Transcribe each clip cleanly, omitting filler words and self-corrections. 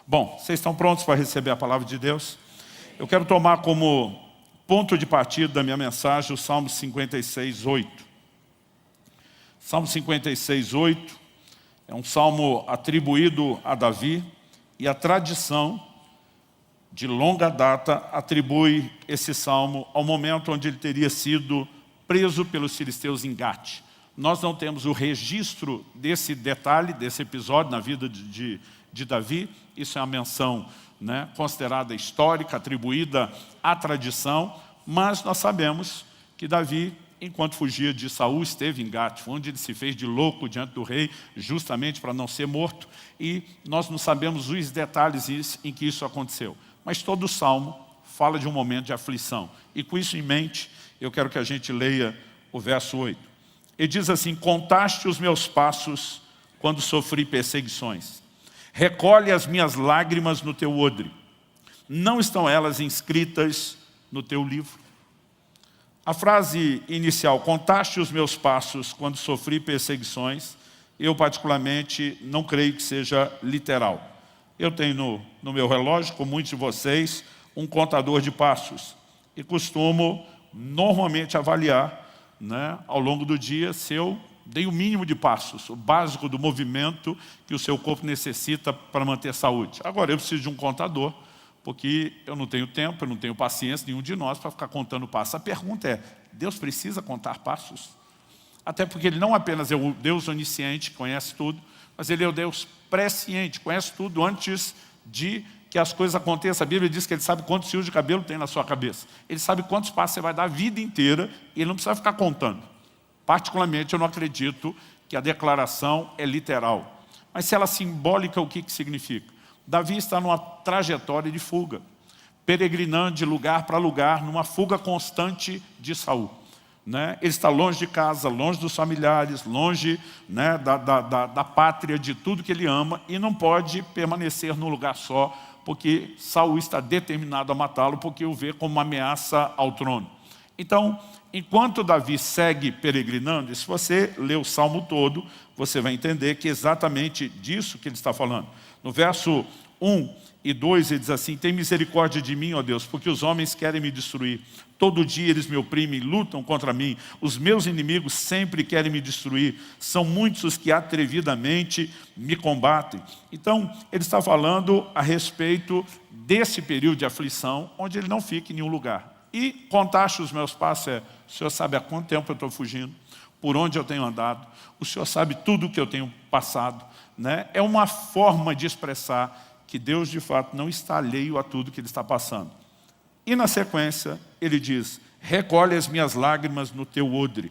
Bom, vocês estão prontos para receber a palavra de Deus? Eu quero tomar como ponto de partida da minha mensagem o Salmo 56, 8. Salmo 56, 8 é um salmo atribuído a Davi e a tradição de longa data atribui esse salmo ao momento onde ele teria sido preso pelos filisteus em Gate. Nós não temos o registro desse detalhe, desse episódio na vida de Davi. Isso é uma menção, né, considerada histórica, atribuída à tradição, mas nós sabemos que Davi, enquanto fugia de Saul, esteve em Gate, onde ele se fez de louco diante do rei, justamente para não ser morto, e nós não sabemos os detalhes em que isso aconteceu. Mas todo o salmo fala de um momento de aflição. E com isso em mente, eu quero que a gente leia o verso 8. Ele diz assim: contaste os meus passos quando sofri perseguições. Recolhe as minhas lágrimas no teu odre. Não estão elas inscritas no teu livro? A frase inicial, contaste os meus passos quando sofri perseguições, eu particularmente não creio que seja literal. Eu tenho no meu relógio, como muitos de vocês, um contador de passos. E costumo normalmente avaliar, né, ao longo do dia se eu dei o mínimo de passos, o básico do movimento que o seu corpo necessita para manter saúde. Agora, eu preciso de um contador, porque eu não tenho tempo, eu não tenho paciência, nenhum de nós, para ficar contando passos. A pergunta é, Deus precisa contar passos? Até porque Ele não apenas é o Deus onisciente, que conhece tudo, mas Ele é o Deus presciente, conhece tudo antes de que as coisas aconteçam. A Bíblia diz que Ele sabe quantos fios de cabelo tem na sua cabeça. Ele sabe quantos passos você vai dar a vida inteira e Ele não precisa ficar contando. Particularmente, eu não acredito que a declaração é literal. Mas se ela é simbólica, o que significa? Davi está numa trajetória de fuga, peregrinando de lugar para lugar, numa fuga constante de Saul. Né? Ele está longe de casa, longe dos familiares, longe, né, da pátria, de tudo que ele ama, e não pode permanecer num lugar só, porque Saul está determinado a matá-lo, porque o vê como uma ameaça ao trono. Então, enquanto Davi segue peregrinando, e se você ler o salmo todo, você vai entender que é exatamente disso que ele está falando. No verso 1 e 2 ele diz assim: tem misericórdia de mim, ó Deus, porque os homens querem me destruir. Todo dia eles me oprimem, lutam contra mim. Os meus inimigos sempre querem me destruir. São muitos os que atrevidamente me combatem. Então, ele está falando a respeito desse período de aflição, onde ele não fica em nenhum lugar. E contaste os meus passos, o Senhor sabe há quanto tempo eu estou fugindo, por onde eu tenho andado, o Senhor sabe tudo o que eu tenho passado. Né? É uma forma de expressar que Deus, de fato, não está alheio a tudo que Ele está passando. E na sequência, Ele diz: recolhe as minhas lágrimas no teu odre,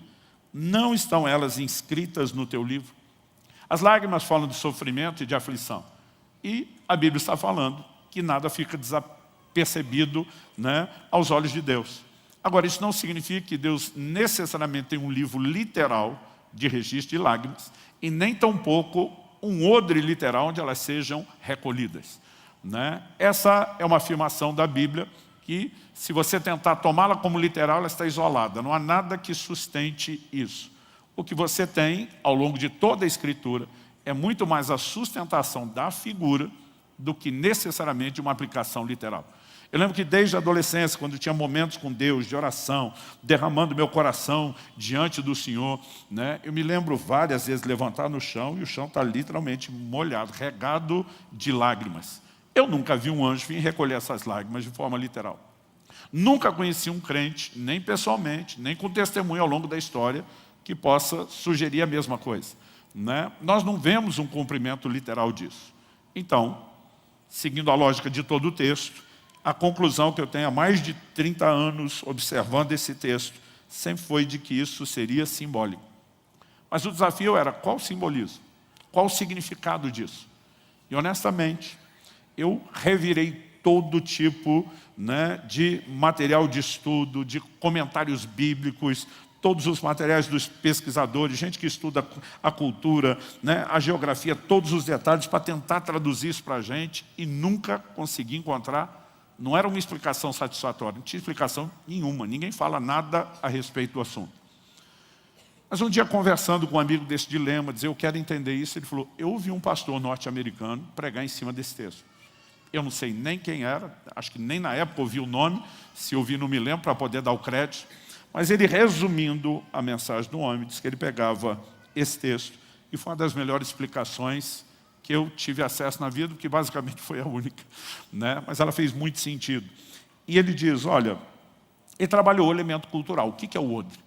não estão elas inscritas no teu livro? As lágrimas falam de sofrimento e de aflição. E a Bíblia está falando que nada fica percebido, né, aos olhos de Deus. Agora, isso não significa que Deus necessariamente tem um livro literal de registro de lágrimas, e nem tampouco um odre literal onde elas sejam recolhidas. Né? Essa é uma afirmação da Bíblia que, se você tentar tomá-la como literal, ela está isolada. Não há nada que sustente isso. O que você tem, ao longo de toda a Escritura, é muito mais a sustentação da figura do que necessariamente uma aplicação literal. Eu lembro que desde a adolescência, quando eu tinha momentos com Deus, de oração, derramando meu coração diante do Senhor, né, eu me lembro várias vezes levantar no chão e o chão está literalmente molhado, regado de lágrimas. Eu nunca vi um anjo vir recolher essas lágrimas de forma literal. Nunca conheci um crente, nem pessoalmente, nem com testemunho ao longo da história, que possa sugerir a mesma coisa. Né? Nós não vemos um cumprimento literal disso. Então, seguindo a lógica de todo o texto, a conclusão que eu tenho há mais de 30 anos observando esse texto sempre foi de que isso seria simbólico. Mas o desafio era: qual o simbolismo? Qual o significado disso? E honestamente, eu revirei todo tipo, né, de material de estudo, de comentários bíblicos, todos os materiais dos pesquisadores, gente que estuda a cultura, né, a geografia, todos os detalhes para tentar traduzir isso para a gente, e nunca consegui encontrar. Não era uma explicação satisfatória, não tinha explicação nenhuma, ninguém fala nada a respeito do assunto. Mas um dia, conversando com um amigo desse dilema, dizer: eu quero entender isso, ele falou: eu ouvi um pastor norte-americano pregar em cima desse texto. eu não sei nem quem era, acho que nem na época ouvi o nome, se ouvi não me lembro para poder dar o crédito, mas ele, resumindo a mensagem do homem, disse que ele pegava esse texto, e foi uma das melhores explicações que eu tive acesso na vida, porque basicamente foi a única, né? Mas ela fez muito sentido. E ele diz, olha, ele trabalhou o elemento cultural. O que é o odre?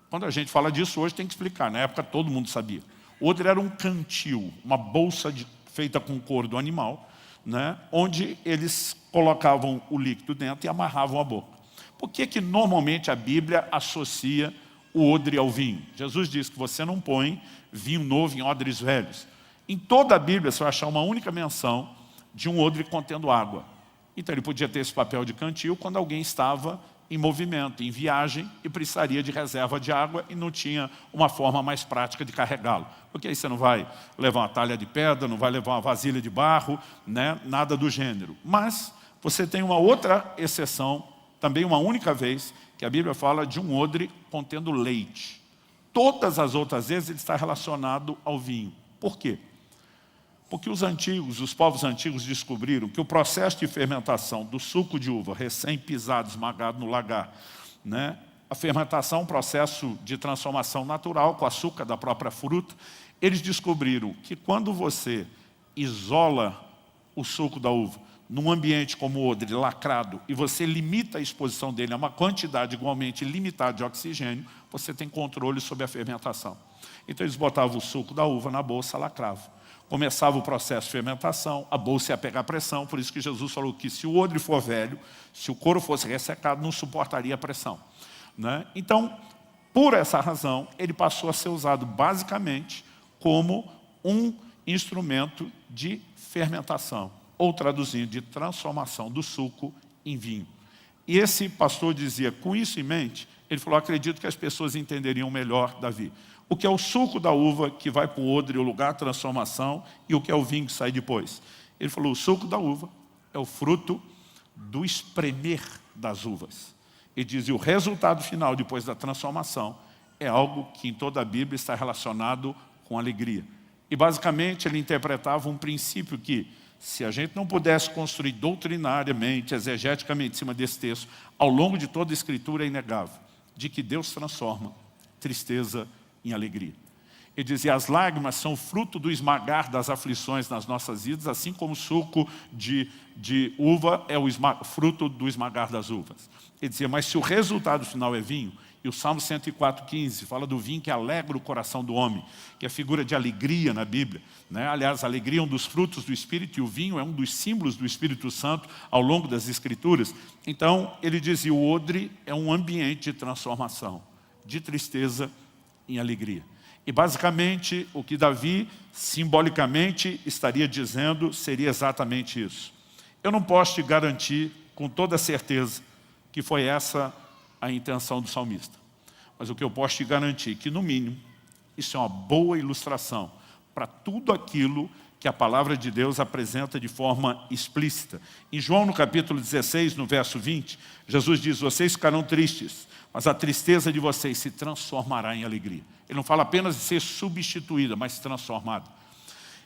Quando a gente fala disso hoje, tem que explicar. Na época todo mundo sabia. O odre era um cantil, uma bolsa feita com couro do animal, né? Onde eles colocavam o líquido dentro e amarravam a boca. Por que normalmente a Bíblia associa o odre ao vinho? Jesus diz que você não põe vinho novo em odres velhos. Em toda a Bíblia você vai achar uma única menção de um odre contendo água. Então ele podia ter esse papel de cantil quando alguém estava em movimento, em viagem, e precisaria de reserva de água e não tinha uma forma mais prática de carregá-lo. Porque aí você não vai levar uma talha de pedra, não vai levar uma vasilha de barro, né? Nada do gênero. Mas você tem uma outra exceção, também uma única vez, que a Bíblia fala de um odre contendo leite. Todas as outras vezes ele está relacionado ao vinho. Por quê? Porque os povos antigos descobriram que o processo de fermentação do suco de uva recém-pisado, esmagado no lagar, né? A fermentação é um processo de transformação natural com açúcar da própria fruta. Eles descobriram que quando você isola o suco da uva num ambiente como o odre, lacrado, e você limita a exposição dele a uma quantidade igualmente limitada de oxigênio, você tem controle sobre a fermentação. Então eles botavam o suco da uva na bolsa, lacravam. Começava o processo de fermentação, a bolsa ia pegar pressão, por isso que Jesus falou que se o odre for velho, se o couro fosse ressecado, não suportaria a pressão, né? Então, por essa razão, ele passou a ser usado basicamente como um instrumento de fermentação, ou traduzindo, de transformação do suco em vinho. E esse pastor dizia, com isso em mente, ele falou, acredito que as pessoas entenderiam melhor, Davi, o que é o suco da uva que vai para o odre, o lugar de transformação, e o que é o vinho que sai depois. Ele falou, o suco da uva é o fruto do espremer das uvas. Ele diz, e o resultado final, depois da transformação, é algo que em toda a Bíblia está relacionado com alegria. E basicamente ele interpretava um princípio que, se a gente não pudesse construir doutrinariamente, exegeticamente em cima desse texto, ao longo de toda a Escritura é inegável, de que Deus transforma tristeza em alegria. Ele dizia, as lágrimas são fruto do esmagar das aflições nas nossas vidas, assim como o suco de uva é o fruto do esmagar das uvas. Ele dizia, mas se o resultado final é vinho, e o Salmo 104,15 fala do vinho que alegra o coração do homem, que é figura de alegria na Bíblia, né? Aliás, a alegria é um dos frutos do Espírito e o vinho é um dos símbolos do Espírito Santo ao longo das Escrituras. Então, ele dizia, o odre é um ambiente de transformação, de tristeza em alegria. E basicamente o que Davi simbolicamente estaria dizendo seria exatamente isso. Eu não posso te garantir com toda certeza que foi essa a intenção do salmista. Mas o que eu posso te garantir é que, no mínimo, isso é uma boa ilustração para tudo aquilo que a palavra de Deus apresenta de forma explícita. Em João, no capítulo 16, no verso 20, Jesus diz, vocês ficarão tristes, mas a tristeza de vocês se transformará em alegria. Ele não fala apenas de ser substituída, mas transformada.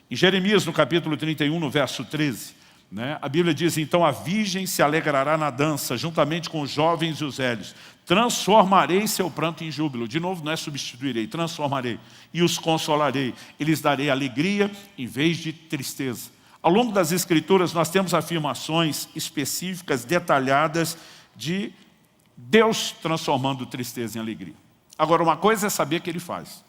Em Jeremias, no capítulo 31, no verso 13, né, a Bíblia diz, então a virgem se alegrará na dança, juntamente com os jovens e os velhos. Transformarei seu pranto em júbilo. De novo, não é substituirei, transformarei. E os consolarei. E lhes darei alegria em vez de tristeza. Ao longo das Escrituras, nós temos afirmações específicas, detalhadas, de Deus transformando tristeza em alegria. Agora, uma coisa é saber que Ele faz.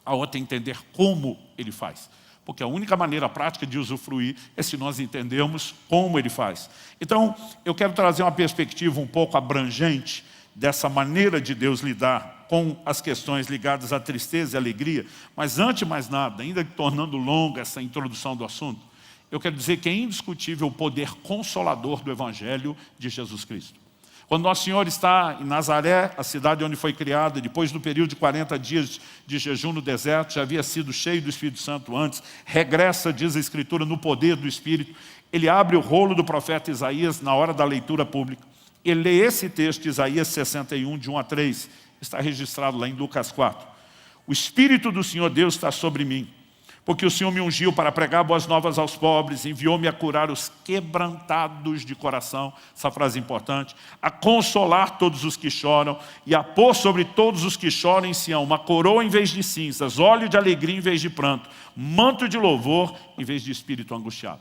A outra é entender como Ele faz. Porque a única maneira prática de usufruir é se nós entendermos como Ele faz. Então, eu quero trazer uma perspectiva um pouco abrangente dessa maneira de Deus lidar com as questões ligadas à tristeza e alegria. Mas, antes de mais nada, ainda que tornando longa essa introdução do assunto, eu quero dizer que é indiscutível o poder consolador do Evangelho de Jesus Cristo. Quando Nosso Senhor está em Nazaré, a cidade onde foi criado, depois do período de 40 dias de jejum no deserto, já havia sido cheio do Espírito Santo antes, regressa, diz a Escritura, no poder do Espírito. Ele abre o rolo do profeta Isaías na hora da leitura pública. Ele lê esse texto de Isaías 61, de 1 a 3, está registrado lá em Lucas 4. O Espírito do Senhor Deus está sobre mim, Porque o Senhor me ungiu para pregar boas novas aos pobres, enviou-me a curar os quebrantados de coração, essa frase é importante, a consolar todos os que choram e a pôr sobre todos os que choram em Sião uma coroa em vez de cinzas, óleo de alegria em vez de pranto, manto de louvor em vez de espírito angustiado.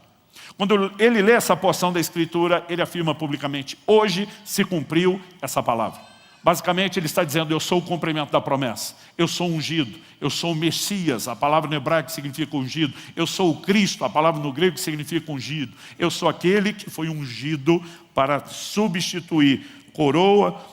Quando ele lê essa porção da Escritura, ele afirma publicamente, hoje se cumpriu essa palavra. Basicamente ele está dizendo, eu sou o cumprimento da promessa, eu sou ungido, eu sou o Messias, a palavra no hebraico significa ungido, eu sou o Cristo, a palavra no grego significa ungido, eu sou aquele que foi ungido para substituir coroa,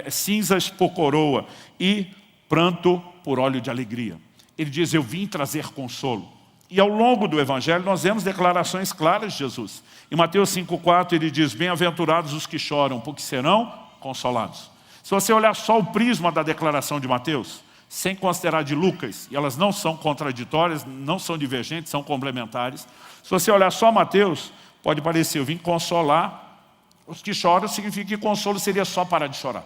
cinzas por coroa e pranto por óleo de alegria. Ele diz, eu vim trazer consolo. E ao longo do Evangelho nós vemos declarações claras de Jesus. Em Mateus 5,4 ele diz, bem-aventurados os que choram, porque serão consolados. Se você olhar só o prisma da declaração de Mateus, sem considerar de Lucas, e elas não são contraditórias, não são divergentes, são complementares. Se você olhar só Mateus, pode parecer, eu vim consolar os que choram, significa que consolo seria só parar de chorar.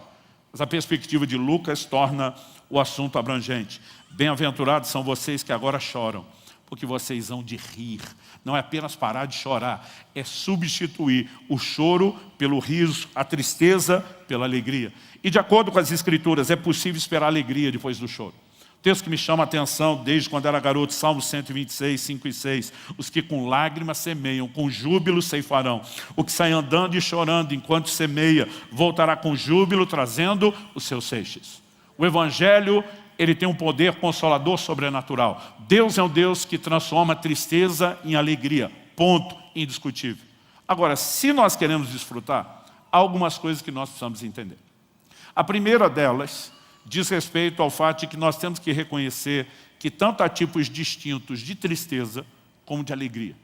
Mas a perspectiva de Lucas torna o assunto abrangente. Bem-aventurados são vocês que agora choram, porque vocês hão de rir. Não é apenas parar de chorar, é substituir o choro pelo riso, a tristeza pela alegria. E de acordo com as Escrituras, é possível esperar alegria depois do choro. O texto que me chama a atenção desde quando era garoto, Salmo 126, 5 e 6. Os que com lágrimas semeiam, com júbilo ceifarão. O que sai andando e chorando enquanto semeia, voltará com júbilo, trazendo os seus seixos. O Evangelho, ele tem um poder consolador sobrenatural. Deus é um Deus que transforma a tristeza em alegria. Ponto indiscutível. Agora, se nós queremos desfrutar, há algumas coisas que nós precisamos entender. A primeira delas diz respeito ao fato de que nós temos que reconhecer que tanto há tipos distintos de tristeza como de alegria.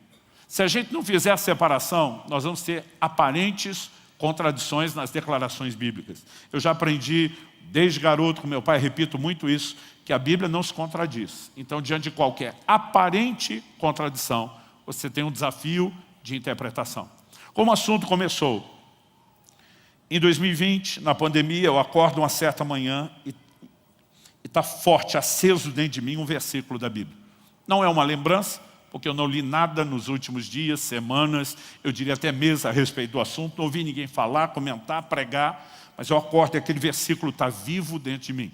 Se a gente não fizer a separação, nós vamos ter aparentes contradições nas declarações bíblicas. Eu já aprendi desde garoto com meu pai, repito muito isso, que a Bíblia não se contradiz. Então, diante de qualquer aparente contradição, você tem um desafio de interpretação. Como o assunto começou, em 2020, na pandemia, eu acordo uma certa manhã e está forte, aceso dentro de mim um versículo da Bíblia. Não é uma lembrança, porque eu não li nada nos últimos dias, semanas, eu diria até meses a respeito do assunto, não ouvi ninguém falar, comentar, pregar, mas eu acordo e aquele versículo está vivo dentro de mim.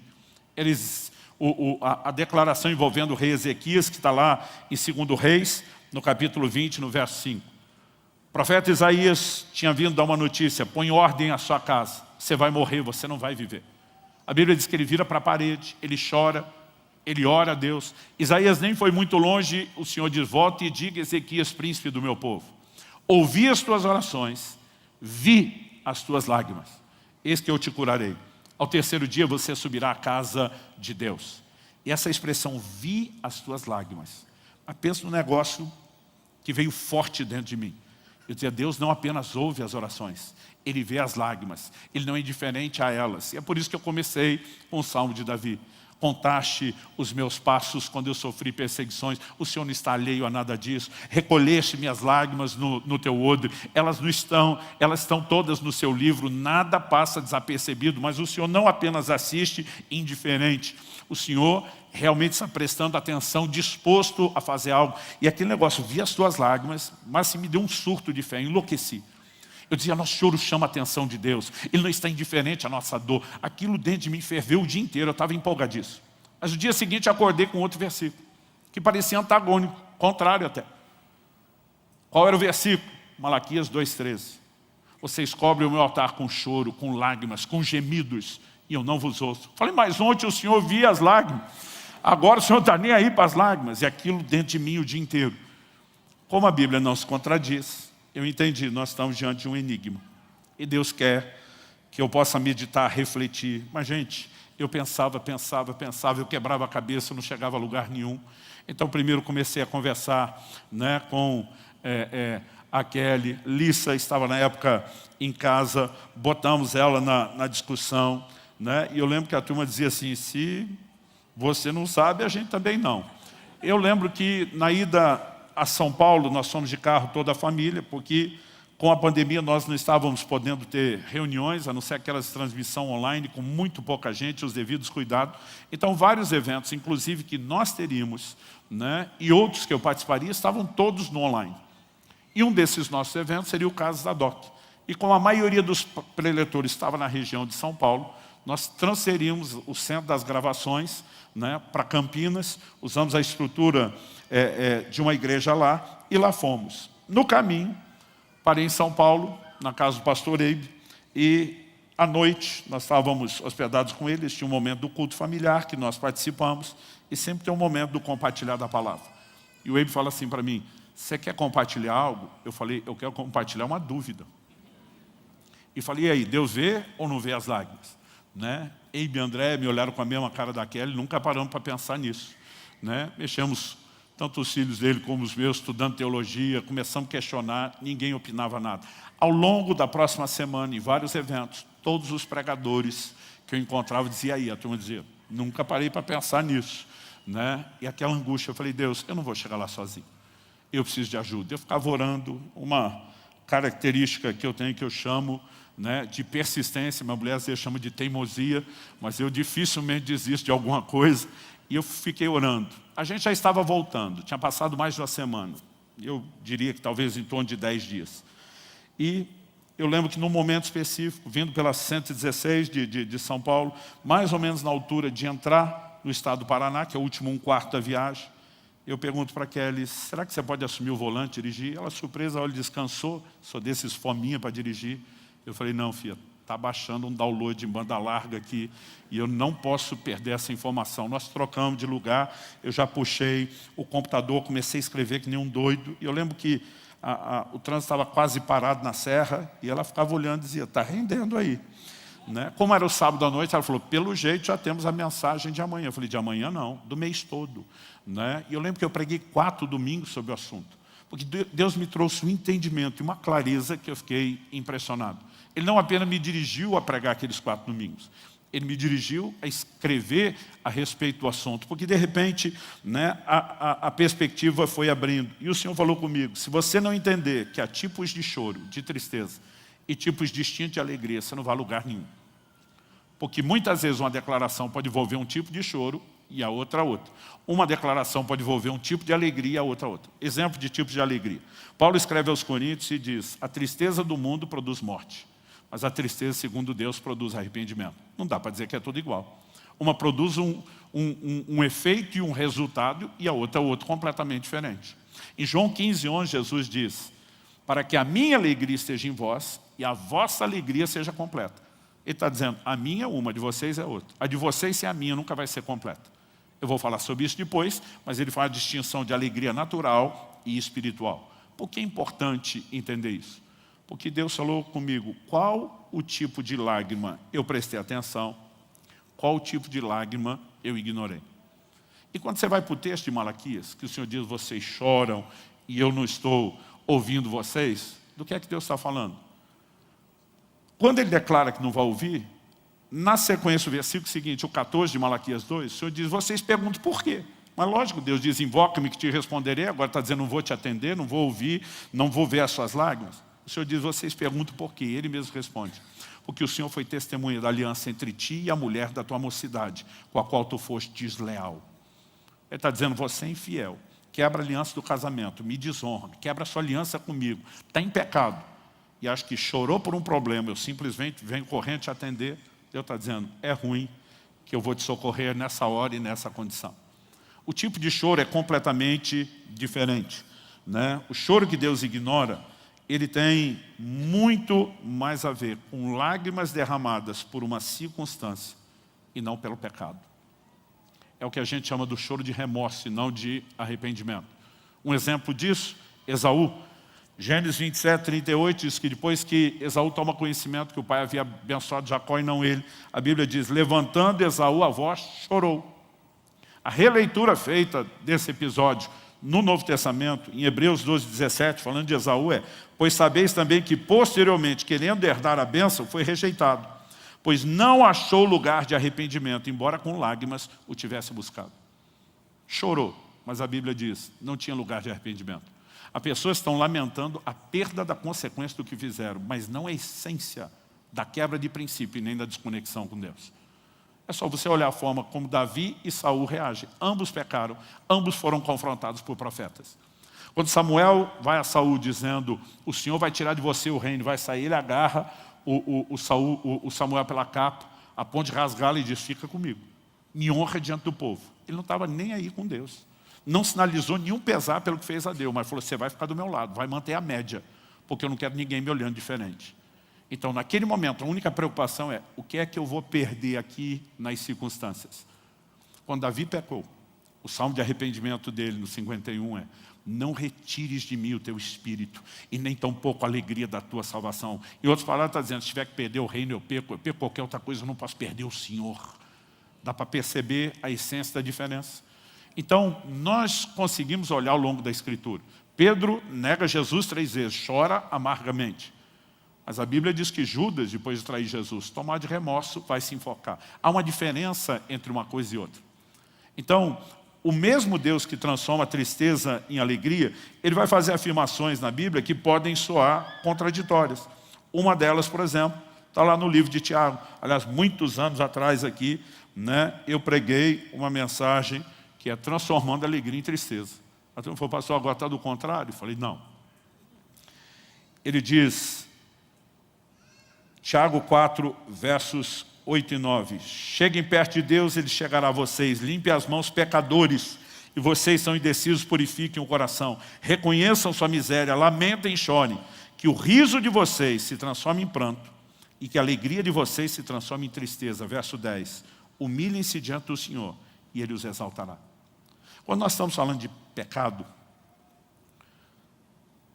A declaração envolvendo o rei Ezequias, que está lá em 2 Reis, no capítulo 20, no verso 5. O profeta Isaías tinha vindo dar uma notícia, põe ordem à sua casa, você vai morrer, você não vai viver. A Bíblia diz que ele vira para a parede, ele chora, ele ora a Deus. Isaías nem foi muito longe, o Senhor diz, volte e diga, Ezequias, príncipe do meu povo, ouvi as tuas orações, vi as tuas lágrimas, eis que eu te curarei. Ao terceiro dia você subirá à casa de Deus. E essa expressão, vi as tuas lágrimas, mas pensa num negócio que veio forte dentro de mim. Eu dizia, Deus não apenas ouve as orações, Ele vê as lágrimas, Ele não é indiferente a elas. E é por isso que eu comecei com o Salmo de Davi. Contaste os meus passos quando eu sofri perseguições, o Senhor não está alheio a nada disso. Recolheste minhas lágrimas no teu odre, elas estão todas no seu livro, nada passa desapercebido, mas o Senhor não apenas assiste indiferente, o Senhor realmente está prestando atenção, disposto a fazer algo. E aquele negócio, vi as tuas lágrimas, mas se me deu um surto de fé, enlouqueci. Eu dizia, nosso choro chama a atenção de Deus, Ele não está indiferente à nossa dor. Aquilo dentro de mim ferveu o dia inteiro, eu estava empolgadíssimo. Mas no dia seguinte acordei com outro versículo, que parecia antagônico, contrário até. Qual era o versículo? Malaquias 2,13. Vocês cobrem o meu altar com choro, com lágrimas, com gemidos, e eu não vos ouço. Falei, mas ontem o Senhor via as lágrimas, agora o Senhor está nem aí para as lágrimas, e aquilo dentro de mim o dia inteiro. Como a Bíblia não se contradiz, eu entendi, nós estamos diante de um enigma. E Deus quer que eu possa meditar, refletir. Mas, gente, eu pensava, eu quebrava a cabeça, não chegava a lugar nenhum. Então, primeiro comecei a conversar com a Kelly. Lissa estava na época em casa, botamos ela na discussão. E eu lembro que a turma dizia assim, se você não sabe, a gente também não. Eu lembro que na ida a São Paulo, nós fomos de carro toda a família, porque Com a pandemia, nós não estávamos podendo ter reuniões, a não ser aquelas de transmissão online, com muito pouca gente, os devidos cuidados. Então, vários eventos, inclusive, que nós teríamos, né, e outros que eu participaria, estavam todos no online. E um desses nossos eventos seria o caso da DOC. E como a maioria dos preletores estava na região de São Paulo, nós transferimos o centro das gravações, né, para Campinas, usamos a estrutura de uma igreja lá, e lá fomos. No caminho, parei em São Paulo, na casa do pastor Eibe, e à noite nós estávamos hospedados com eles, tinha um momento do culto familiar que nós participamos, e sempre tem um momento do compartilhar da palavra. E o Eibe fala assim para mim, você quer compartilhar algo? Eu falei, eu quero compartilhar uma dúvida. E falei, e aí, Deus vê ou não vê as lágrimas? Né? Eibe e André me olharam com a mesma cara da Kelly, nunca paramos para pensar nisso. Né? Mexemos, tanto os filhos dele como os meus, estudando teologia, começamos a questionar, ninguém opinava nada. Ao longo da próxima semana, em vários eventos, todos os pregadores que eu encontrava diziam, aí, a turma dizia, nunca parei para pensar nisso. Né? E aquela angústia, eu falei, Deus, eu não vou chegar lá sozinho. Eu preciso de ajuda. Eu ficava orando, uma característica que eu tenho, que eu chamo, né, de persistência, minha mulher às vezes chama de teimosia, mas eu dificilmente desisto de alguma coisa, e eu fiquei orando. A gente já estava voltando, tinha passado mais de uma semana, eu diria que talvez em torno de 10 dias. E eu lembro que num momento específico, vindo pela 116 de São Paulo, mais ou menos na altura de entrar no estado do Paraná, que é o último 1/4 da viagem, eu pergunto para a Kelly, será que você pode assumir o volante e dirigir? Ela, surpresa, olha, descansou, sou desses fominha para dirigir. Eu falei, não, filha, está baixando um download em banda larga aqui e eu não posso perder essa informação. Nós trocamos de lugar, eu já puxei o computador, comecei a escrever que nem um doido. E eu lembro que o trânsito estava quase parado na serra e ela ficava olhando e dizia, está rendendo aí. Né? Como era o sábado à noite, ela falou, pelo jeito já temos a mensagem de amanhã. Eu falei, de amanhã não, do mês todo. Né? E eu lembro que eu preguei 4 domingos sobre o assunto. Porque Deus me trouxe um entendimento e uma clareza que eu fiquei impressionado. Ele não apenas me dirigiu a pregar aqueles 4 domingos, ele me dirigiu a escrever a respeito do assunto, porque de repente, né, a perspectiva foi abrindo. E o Senhor falou comigo, se você não entender que há tipos de choro, de tristeza, e tipos distintos de alegria, você não vai a lugar nenhum. Porque muitas vezes uma declaração pode envolver um tipo de choro e a outra. Uma declaração pode envolver um tipo de alegria e a outra. Exemplo de tipos de alegria. Paulo escreve aos Coríntios e diz, a tristeza do mundo produz morte, mas a tristeza, segundo Deus, produz arrependimento. Não dá para dizer que é tudo igual. Uma produz um efeito e um resultado e a outra outro completamente diferente. Em João 15:11, Jesus diz, para que a minha alegria esteja em vós e a vossa alegria seja completa. Ele está dizendo, a minha é uma, a de vocês é outra. A de vocês, se é a minha, nunca vai ser completa. Eu vou falar sobre isso depois, mas ele faz a distinção de alegria natural e espiritual. Por que é importante entender isso? Porque Deus falou comigo, qual o tipo de lágrima eu prestei atenção, qual o tipo de lágrima eu ignorei. E quando você vai para o texto de Malaquias, que o Senhor diz, vocês choram e eu não estou ouvindo vocês, do que é que Deus está falando? Quando ele declara que não vai ouvir, na sequência, o versículo seguinte, o 14 de Malaquias 2, o Senhor diz, vocês perguntam por quê? Mas lógico, Deus diz, invoca-me que te responderei, agora está dizendo, não vou te atender, não vou ouvir, não vou ver as suas lágrimas. O Senhor diz, vocês perguntam por quê? Ele mesmo responde, porque o Senhor foi testemunha da aliança entre ti e a mulher da tua mocidade, com a qual tu foste desleal. Ele está dizendo, você é infiel, quebra a aliança do casamento, me desonra, quebra a sua aliança comigo, está em pecado. E acho que chorou por um problema, eu simplesmente venho correndo te atender. Deus está dizendo, é ruim que eu vou te socorrer nessa hora e nessa condição. O tipo de choro é completamente diferente. Né? O choro que Deus ignora, ele tem muito mais a ver com lágrimas derramadas por uma circunstância e não pelo pecado. É o que a gente chama do choro de remorso e não de arrependimento. Um exemplo disso, Esaú. Gênesis 27:38 diz que depois que Esaú toma conhecimento que o pai havia abençoado Jacó e não ele, a Bíblia diz, levantando Esaú a voz, chorou. A releitura feita desse episódio no Novo Testamento, em Hebreus 12:17, falando de Esaú, pois sabeis também que posteriormente, querendo herdar a bênção, foi rejeitado, pois não achou lugar de arrependimento, embora com lágrimas o tivesse buscado. Chorou, mas a Bíblia diz, não tinha lugar de arrependimento. As pessoas estão lamentando a perda da consequência do que fizeram, mas não a essência da quebra de princípio e nem da desconexão com Deus. É só você olhar a forma como Davi e Saul reagem. Ambos pecaram, ambos foram confrontados por profetas. Quando Samuel vai a Saul dizendo, o Senhor vai tirar de você o reino, vai sair, ele agarra o Samuel pela capa, a ponto de rasgá-la e diz, fica comigo. Me honra diante do povo. Ele não estava nem aí com Deus. Não sinalizou nenhum pesar pelo que fez a Deus, mas falou, você vai ficar do meu lado, vai manter a média, porque eu não quero ninguém me olhando diferente. Então, naquele momento, a única preocupação é, o que é que eu vou perder aqui nas circunstâncias? Quando Davi pecou, o salmo de arrependimento dele, no 51, não retires de mim o teu espírito, e nem tampouco a alegria da tua salvação. Em outras palavras, está dizendo, se tiver que perder o reino, eu perco qualquer outra coisa, eu não posso perder o Senhor. Dá para perceber a essência da diferença. Então, nós conseguimos olhar ao longo da Escritura. Pedro nega Jesus 3 vezes, chora amargamente. Mas a Bíblia diz que Judas, depois de trair Jesus, tomar de remorso, vai se enfocar. Há uma diferença entre uma coisa e outra. Então, o mesmo Deus que transforma a tristeza em alegria, ele vai fazer afirmações na Bíblia que podem soar contraditórias. Uma delas, por exemplo, está lá no livro de Tiago. Aliás, muitos anos atrás aqui, eu preguei uma mensagem que é transformando a alegria em tristeza. A turma falou, pastor, agora está do contrário? Eu falei, não. Ele diz, Tiago 4, versos 8 e 9. Cheguem perto de Deus, ele chegará a vocês. Limpe as mãos, pecadores, e vocês são indecisos, purifiquem o coração. Reconheçam sua miséria, lamentem e chorem. Que o riso de vocês se transforme em pranto e que a alegria de vocês se transforme em tristeza. Verso 10. Humilhem-se diante do Senhor e Ele os exaltará. Quando nós estamos falando de pecado,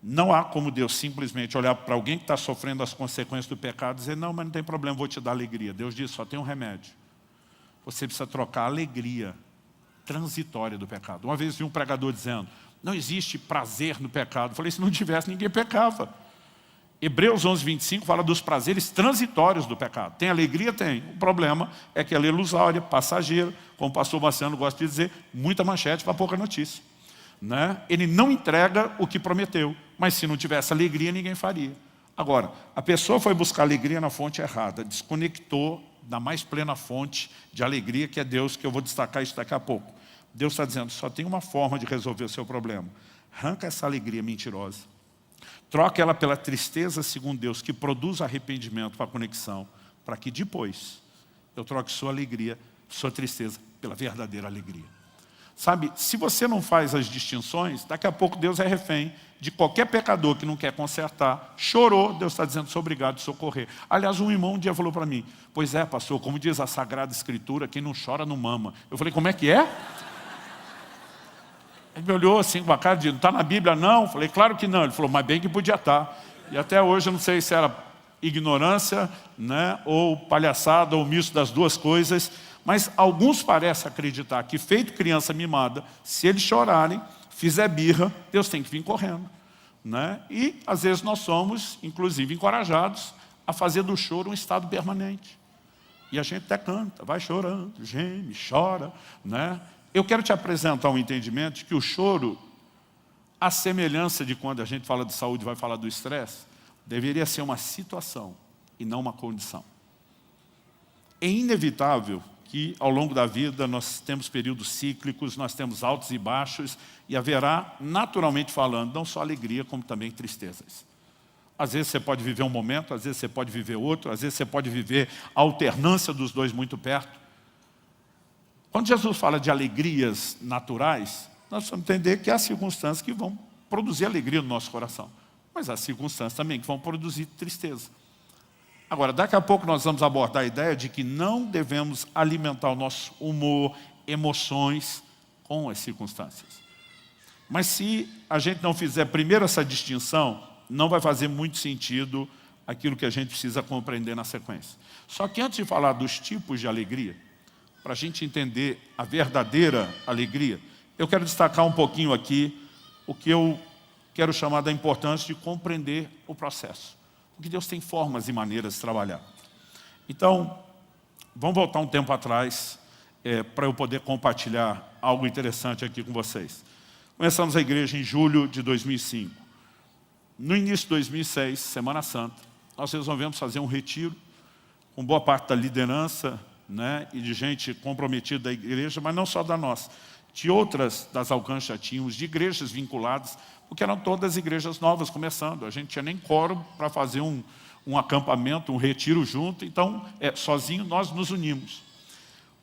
não há como Deus simplesmente olhar para alguém que está sofrendo as consequências do pecado e dizer, não, mas não tem problema, vou te dar alegria. Deus diz, só tem um remédio. Você precisa trocar a alegria transitória do pecado. Uma vez vi um pregador dizendo, não existe prazer no pecado. Eu falei, se não tivesse, ninguém pecava. Hebreus 11, 25 fala dos prazeres transitórios do pecado. Tem alegria? Tem. O problema é que ela é ilusória, passageira, como o pastor Marciano gosta de dizer, muita manchete para pouca notícia. Ele não entrega o que prometeu, mas se não tivesse alegria, ninguém faria. Agora, a pessoa foi buscar alegria na fonte errada, desconectou da mais plena fonte de alegria, que é Deus, que eu vou destacar isso daqui a pouco. Deus está dizendo, só tem uma forma de resolver o seu problema. Arranca essa alegria mentirosa. Troca ela pela tristeza, segundo Deus, que produz arrependimento para a conexão, para que depois eu troque sua alegria, sua tristeza, pela verdadeira alegria. Sabe, se você não faz as distinções, daqui a pouco Deus é refém de qualquer pecador que não quer consertar. Chorou, Deus está dizendo, sou obrigado a socorrer. Aliás, um irmão um dia falou para mim, pois é, pastor, como diz a Sagrada Escritura, quem não chora não mama. Eu falei, como é que é? Ele me olhou assim com a cara de, não está na Bíblia não? Eu falei, claro que não. Ele falou, mas bem que podia estar. E até hoje eu não sei se era ignorância, ou palhaçada, ou misto das duas coisas, mas alguns parecem acreditar que, feito criança mimada, se eles chorarem, fizer birra, Deus tem que vir correndo. E às vezes nós somos, inclusive, encorajados a fazer do choro um estado permanente. E a gente até canta, vai chorando, geme, chora, Eu quero te apresentar um entendimento de que o choro, à semelhança de quando a gente fala de saúde, vai falar do estresse, deveria ser uma situação e não uma condição. É inevitável que ao longo da vida nós temos períodos cíclicos, nós temos altos e baixos, e haverá, naturalmente falando, não só alegria, como também tristezas. Às vezes você pode viver um momento, às vezes você pode viver outro, às vezes você pode viver a alternância dos dois muito perto. Quando Jesus fala de alegrias naturais, nós precisamos entender que há circunstâncias que vão produzir alegria no nosso coração. Mas há circunstâncias também que vão produzir tristeza. Agora, daqui a pouco nós vamos abordar a ideia de que não devemos alimentar o nosso humor, emoções com as circunstâncias. Mas se a gente não fizer primeiro essa distinção, não vai fazer muito sentido aquilo que a gente precisa compreender na sequência. Só que antes de falar dos tipos de alegria, para a gente entender a verdadeira alegria, eu quero destacar um pouquinho aqui o que eu quero chamar da importância de compreender o processo. Porque Deus tem formas e maneiras de trabalhar. Então, vamos voltar um tempo atrás para eu poder compartilhar algo interessante aqui com vocês. Começamos a igreja em julho de 2005. No início de 2006, Semana Santa, nós resolvemos fazer um retiro com boa parte da liderança, né, e de gente comprometida da igreja, mas não só da nossa. De outras das alcances já tínhamos, de igrejas vinculadas, porque eram todas igrejas novas começando. A gente tinha nem quórum para fazer um acampamento, um retiro junto, então, sozinho nós nos unimos.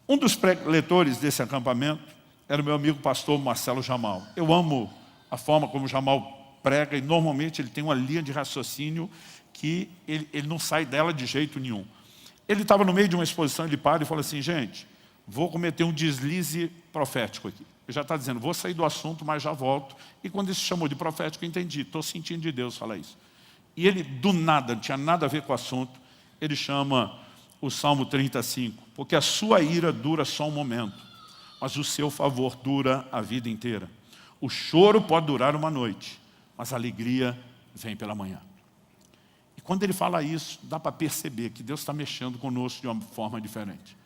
Um dos preletores desse acampamento era o meu amigo pastor Marcelo Jamal. Eu amo a forma como o Jamal prega e normalmente ele tem uma linha de raciocínio que ele não sai dela de jeito nenhum. Ele estava no meio de uma exposição, ele para e fala assim, gente, vou cometer um deslize profético aqui. Ele já está dizendo, vou sair do assunto, mas já volto. E quando ele se chamou de profético, eu entendi, estou sentindo de Deus falar isso. E ele, do nada, não tinha nada a ver com o assunto, ele chama o Salmo 35, porque a sua ira dura só um momento, mas o seu favor dura a vida inteira. O choro pode durar uma noite, mas a alegria vem pela manhã. E quando ele fala isso, dá para perceber que Deus está mexendo conosco de uma forma diferente.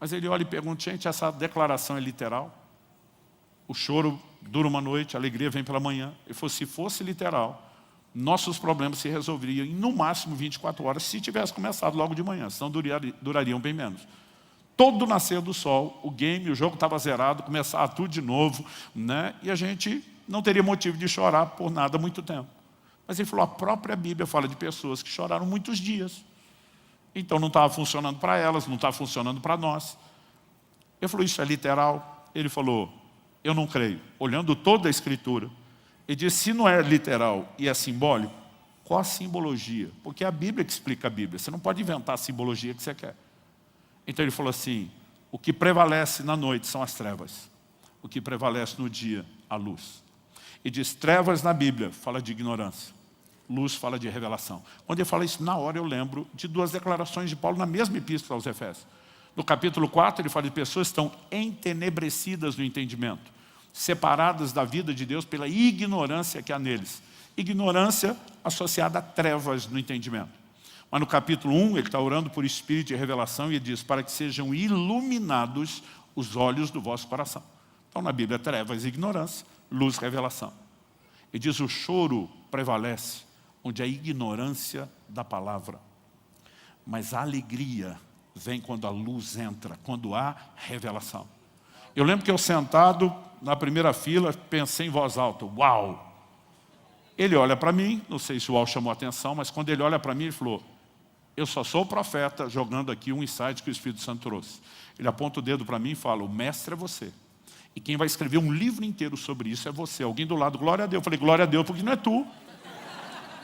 Mas ele olha e pergunta, gente, essa declaração é literal? O choro dura uma noite, a alegria vem pela manhã. Ele falou, se fosse literal, nossos problemas se resolveriam em no máximo 24 horas, se tivesse começado logo de manhã, senão durariam bem menos. Todo nascer do sol, o jogo estava zerado, começava tudo de novo, né? E a gente não teria motivo de chorar por nada há muito tempo. Mas ele falou, a própria Bíblia fala de pessoas que choraram muitos dias. Então não estava funcionando para elas, não estava funcionando para nós. Ele falou, isso é literal? Ele falou, eu não creio. Olhando toda a Escritura, ele disse, se não é literal e é simbólico, qual a simbologia? Porque é a Bíblia que explica a Bíblia. Você não pode inventar a simbologia que você quer. Então ele falou assim, o que prevalece na noite são as trevas. O que prevalece no dia, a luz. E diz, trevas na Bíblia fala de ignorância. Luz fala de revelação. Quando ele fala isso, na hora eu lembro de duas declarações de Paulo na mesma epístola aos Efésios. No capítulo 4, ele fala de pessoas que estão entenebrecidas no entendimento, separadas da vida de Deus pela ignorância que há neles. Ignorância associada a trevas no entendimento. Mas no capítulo 1, ele está orando por espírito de revelação e ele diz, para que sejam iluminados os olhos do vosso coração. Então na Bíblia, trevas e ignorância, luz e revelação. Ele diz, o choro prevalece onde a ignorância da palavra. Mas a alegria vem quando a luz entra, quando há revelação. Eu lembro que eu sentado na primeira fila, pensei em voz alta, uau! Ele olha para mim, não sei se o uau chamou a atenção, mas quando ele olha para mim, ele falou, eu só sou o profeta jogando aqui um insight que o Espírito Santo trouxe. Ele aponta o dedo para mim e fala, o mestre é você. E quem vai escrever um livro inteiro sobre isso é você. Alguém do lado, glória a Deus. Eu falei, glória a Deus, porque não é tu. Eu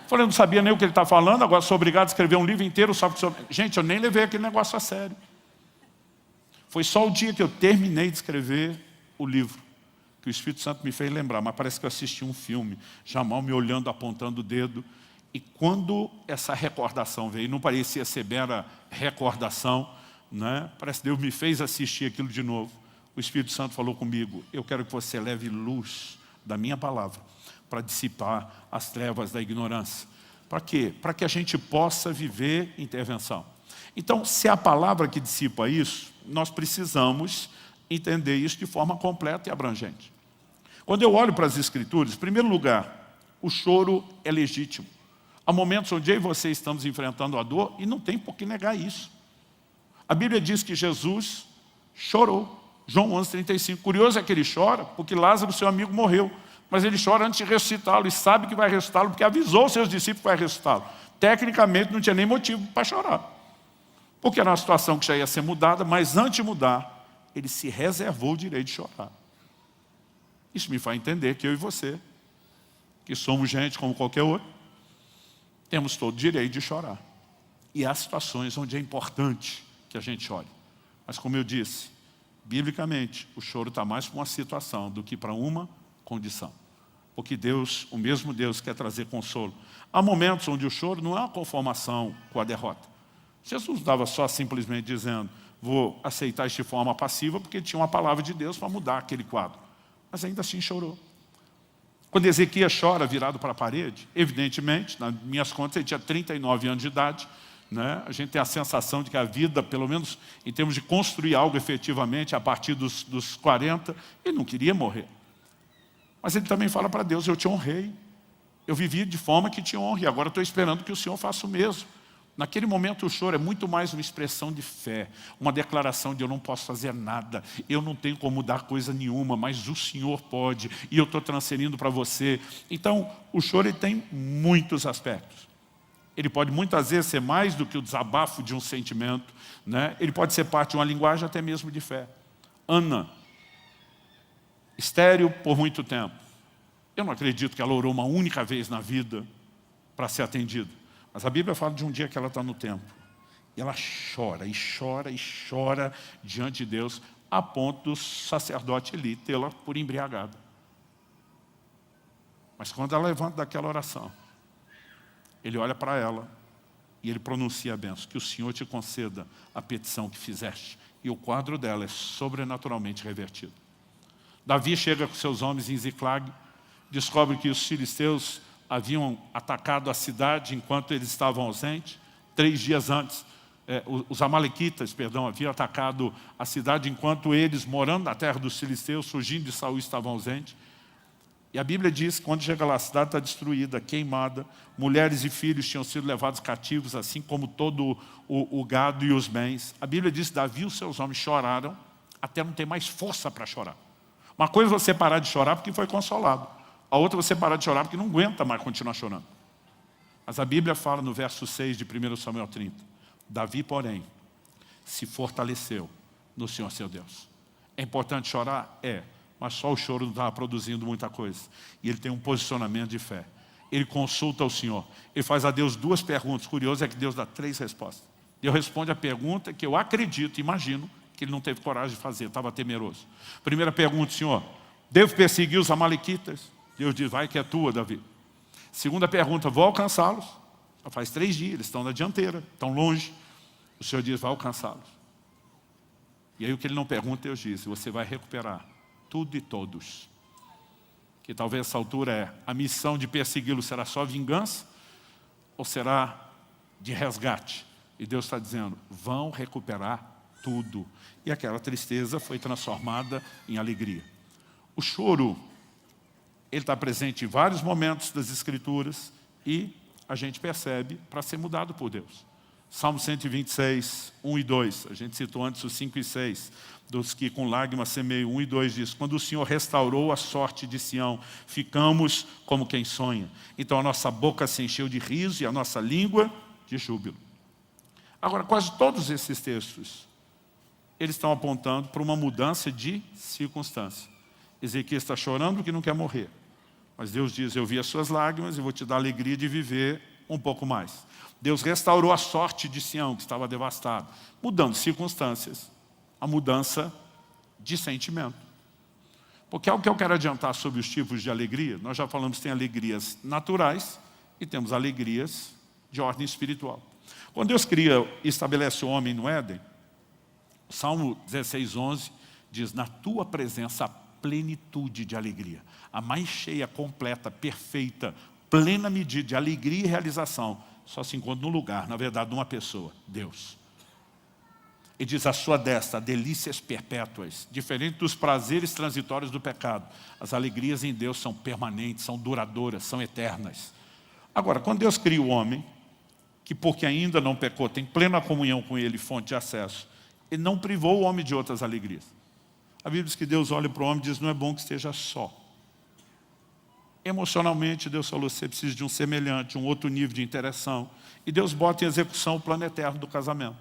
falei, eu não sabia nem o que ele está falando, agora sou obrigado a escrever um livro inteiro sobre... Gente, eu nem levei aquele negócio a sério. Foi só o dia que eu terminei de escrever o livro, que o Espírito Santo me fez lembrar, mas parece que eu assisti um filme, Jamal me olhando, apontando o dedo, e quando essa recordação veio, não parecia ser mera recordação, né? Parece que Deus me fez assistir aquilo de novo. O Espírito Santo falou comigo, eu quero que você leve luz da minha palavra, para dissipar as trevas da ignorância. Para quê? Para que a gente possa viver intervenção. Então, se é a palavra que dissipa isso, nós precisamos entender isso de forma completa e abrangente. Quando eu olho para as Escrituras, em primeiro lugar, o choro é legítimo. Há momentos onde eu e você estamos enfrentando a dor e não tem por que negar isso. A Bíblia diz que Jesus chorou. João 11:35. Curioso é que ele chora porque Lázaro, seu amigo, morreu. Mas ele chora antes de ressuscitá-lo e sabe que vai ressuscitá-lo porque avisou os seus discípulos que vai ressuscitá-lo. Tecnicamente não tinha nem motivo para chorar. Porque era uma situação que já ia ser mudada, mas antes de mudar, ele se reservou o direito de chorar. Isso me faz entender que eu e você, que somos gente como qualquer outro, temos todo o direito de chorar. E há situações onde é importante que a gente chore. Mas como eu disse, biblicamente, o choro está mais para uma situação do que para uma condição. Porque Deus, o mesmo Deus, quer trazer consolo. Há momentos onde o choro não é uma conformação com a derrota. Jesus não estava só simplesmente dizendo, vou aceitar isso de forma passiva, porque tinha uma palavra de Deus para mudar aquele quadro. Mas ainda assim chorou. Quando Ezequias chora virado para a parede, evidentemente, nas minhas contas, ele tinha 39 anos de idade, né? A gente tem a sensação de que a vida, pelo menos em termos de construir algo efetivamente, a partir dos 40, ele não queria morrer. Mas ele também fala para Deus, eu te honrei. Eu vivi de forma que te honre, agora estou esperando que o Senhor faça o mesmo. Naquele momento o choro é muito mais uma expressão de fé, uma declaração de eu não posso fazer nada, eu não tenho como mudar coisa nenhuma, mas o Senhor pode, e eu estou transferindo para você. Então, o choro ele tem muitos aspectos. Ele pode muitas vezes ser mais do que o desabafo de um sentimento, né? Ele pode ser parte de uma linguagem até mesmo de fé. Ana, estéril por muito tempo. Eu não acredito que ela orou uma única vez na vida para ser atendida. Mas a Bíblia fala de um dia que ela está no templo. E ela chora, e chora, e chora diante de Deus, a ponto do sacerdote ali tê-la por embriagada. Mas quando ela levanta daquela oração, ele olha para ela e ele pronuncia a bênção. Que o Senhor te conceda a petição que fizeste. E o quadro dela é sobrenaturalmente revertido. Davi chega com seus homens em Ziclag, descobre que os filisteus haviam atacado a cidade enquanto eles estavam ausentes. 3 dias antes, os amalequitas, haviam atacado a cidade enquanto eles, morando na terra dos filisteus, fugindo de Saul, estavam ausentes. E a Bíblia diz que quando chega lá, a cidade está destruída, queimada, mulheres e filhos tinham sido levados cativos, assim como todo o gado e os bens. A Bíblia diz que Davi e os seus homens choraram até não ter mais força para chorar. Uma coisa é você parar de chorar porque foi consolado. A outra é você parar de chorar porque não aguenta mais continuar chorando. Mas a Bíblia fala no verso 6 de 1 Samuel 30. Davi, porém, se fortaleceu no Senhor seu Deus. É importante chorar? É. Mas só o choro não estava produzindo muita coisa. E ele tem um posicionamento de fé. Ele consulta o Senhor. Ele faz a Deus 2 perguntas. Curioso é que Deus dá 3 respostas. Deus responde a pergunta que eu acredito, imagino, que ele não teve coragem de fazer, estava temeroso. Primeira pergunta, Senhor, devo perseguir os amalequitas? Deus diz, vai que é tua, Davi. Segunda pergunta, vou alcançá-los? Já faz 3 dias, eles estão na dianteira, estão longe. O Senhor diz, vai alcançá-los. E aí o que ele não pergunta, Deus diz, você vai recuperar tudo e todos. Que talvez essa altura a missão de persegui-los será só vingança ou será de resgate? E Deus está dizendo, vão recuperar tudo. E aquela tristeza foi transformada em alegria. O choro, ele está presente em vários momentos das Escrituras e a gente percebe para ser mudado por Deus. Salmo 126, 1 e 2. A gente citou antes os 5 e 6. Dos que com lágrimas semeiam. 1 e 2 diz, quando o Senhor restaurou a sorte de Sião, ficamos como quem sonha. Então a nossa boca se encheu de riso e a nossa língua de júbilo. Agora, quase todos esses textos, eles estão apontando para uma mudança de circunstância. Ezequias está chorando porque não quer morrer. Mas Deus diz, eu vi as suas lágrimas e vou te dar a alegria de viver um pouco mais. Deus restaurou a sorte de Sião, que estava devastada. Mudando circunstâncias, a mudança de sentimento. Porque algo que eu quero adiantar sobre os tipos de alegria, nós já falamos que tem alegrias naturais e temos alegrias de ordem espiritual. Quando Deus cria e estabelece o homem no Éden, o Salmo 16, 11 diz, na tua presença a plenitude de alegria. A mais cheia, completa, perfeita, plena medida de alegria e realização só se encontra num lugar, na verdade, numa pessoa, Deus. Ele diz, a sua destra, delícias perpétuas, diferente dos prazeres transitórios do pecado. As alegrias em Deus são permanentes, são duradouras, são eternas. Agora, quando Deus cria o homem, que porque ainda não pecou, tem plena comunhão com Ele, fonte de acesso, Ele não privou o homem de outras alegrias. A Bíblia diz que Deus olha para o homem e diz, não é bom que esteja só. Emocionalmente, Deus falou, você precisa de um semelhante, um outro nível de interação. E Deus bota em execução o plano eterno do casamento.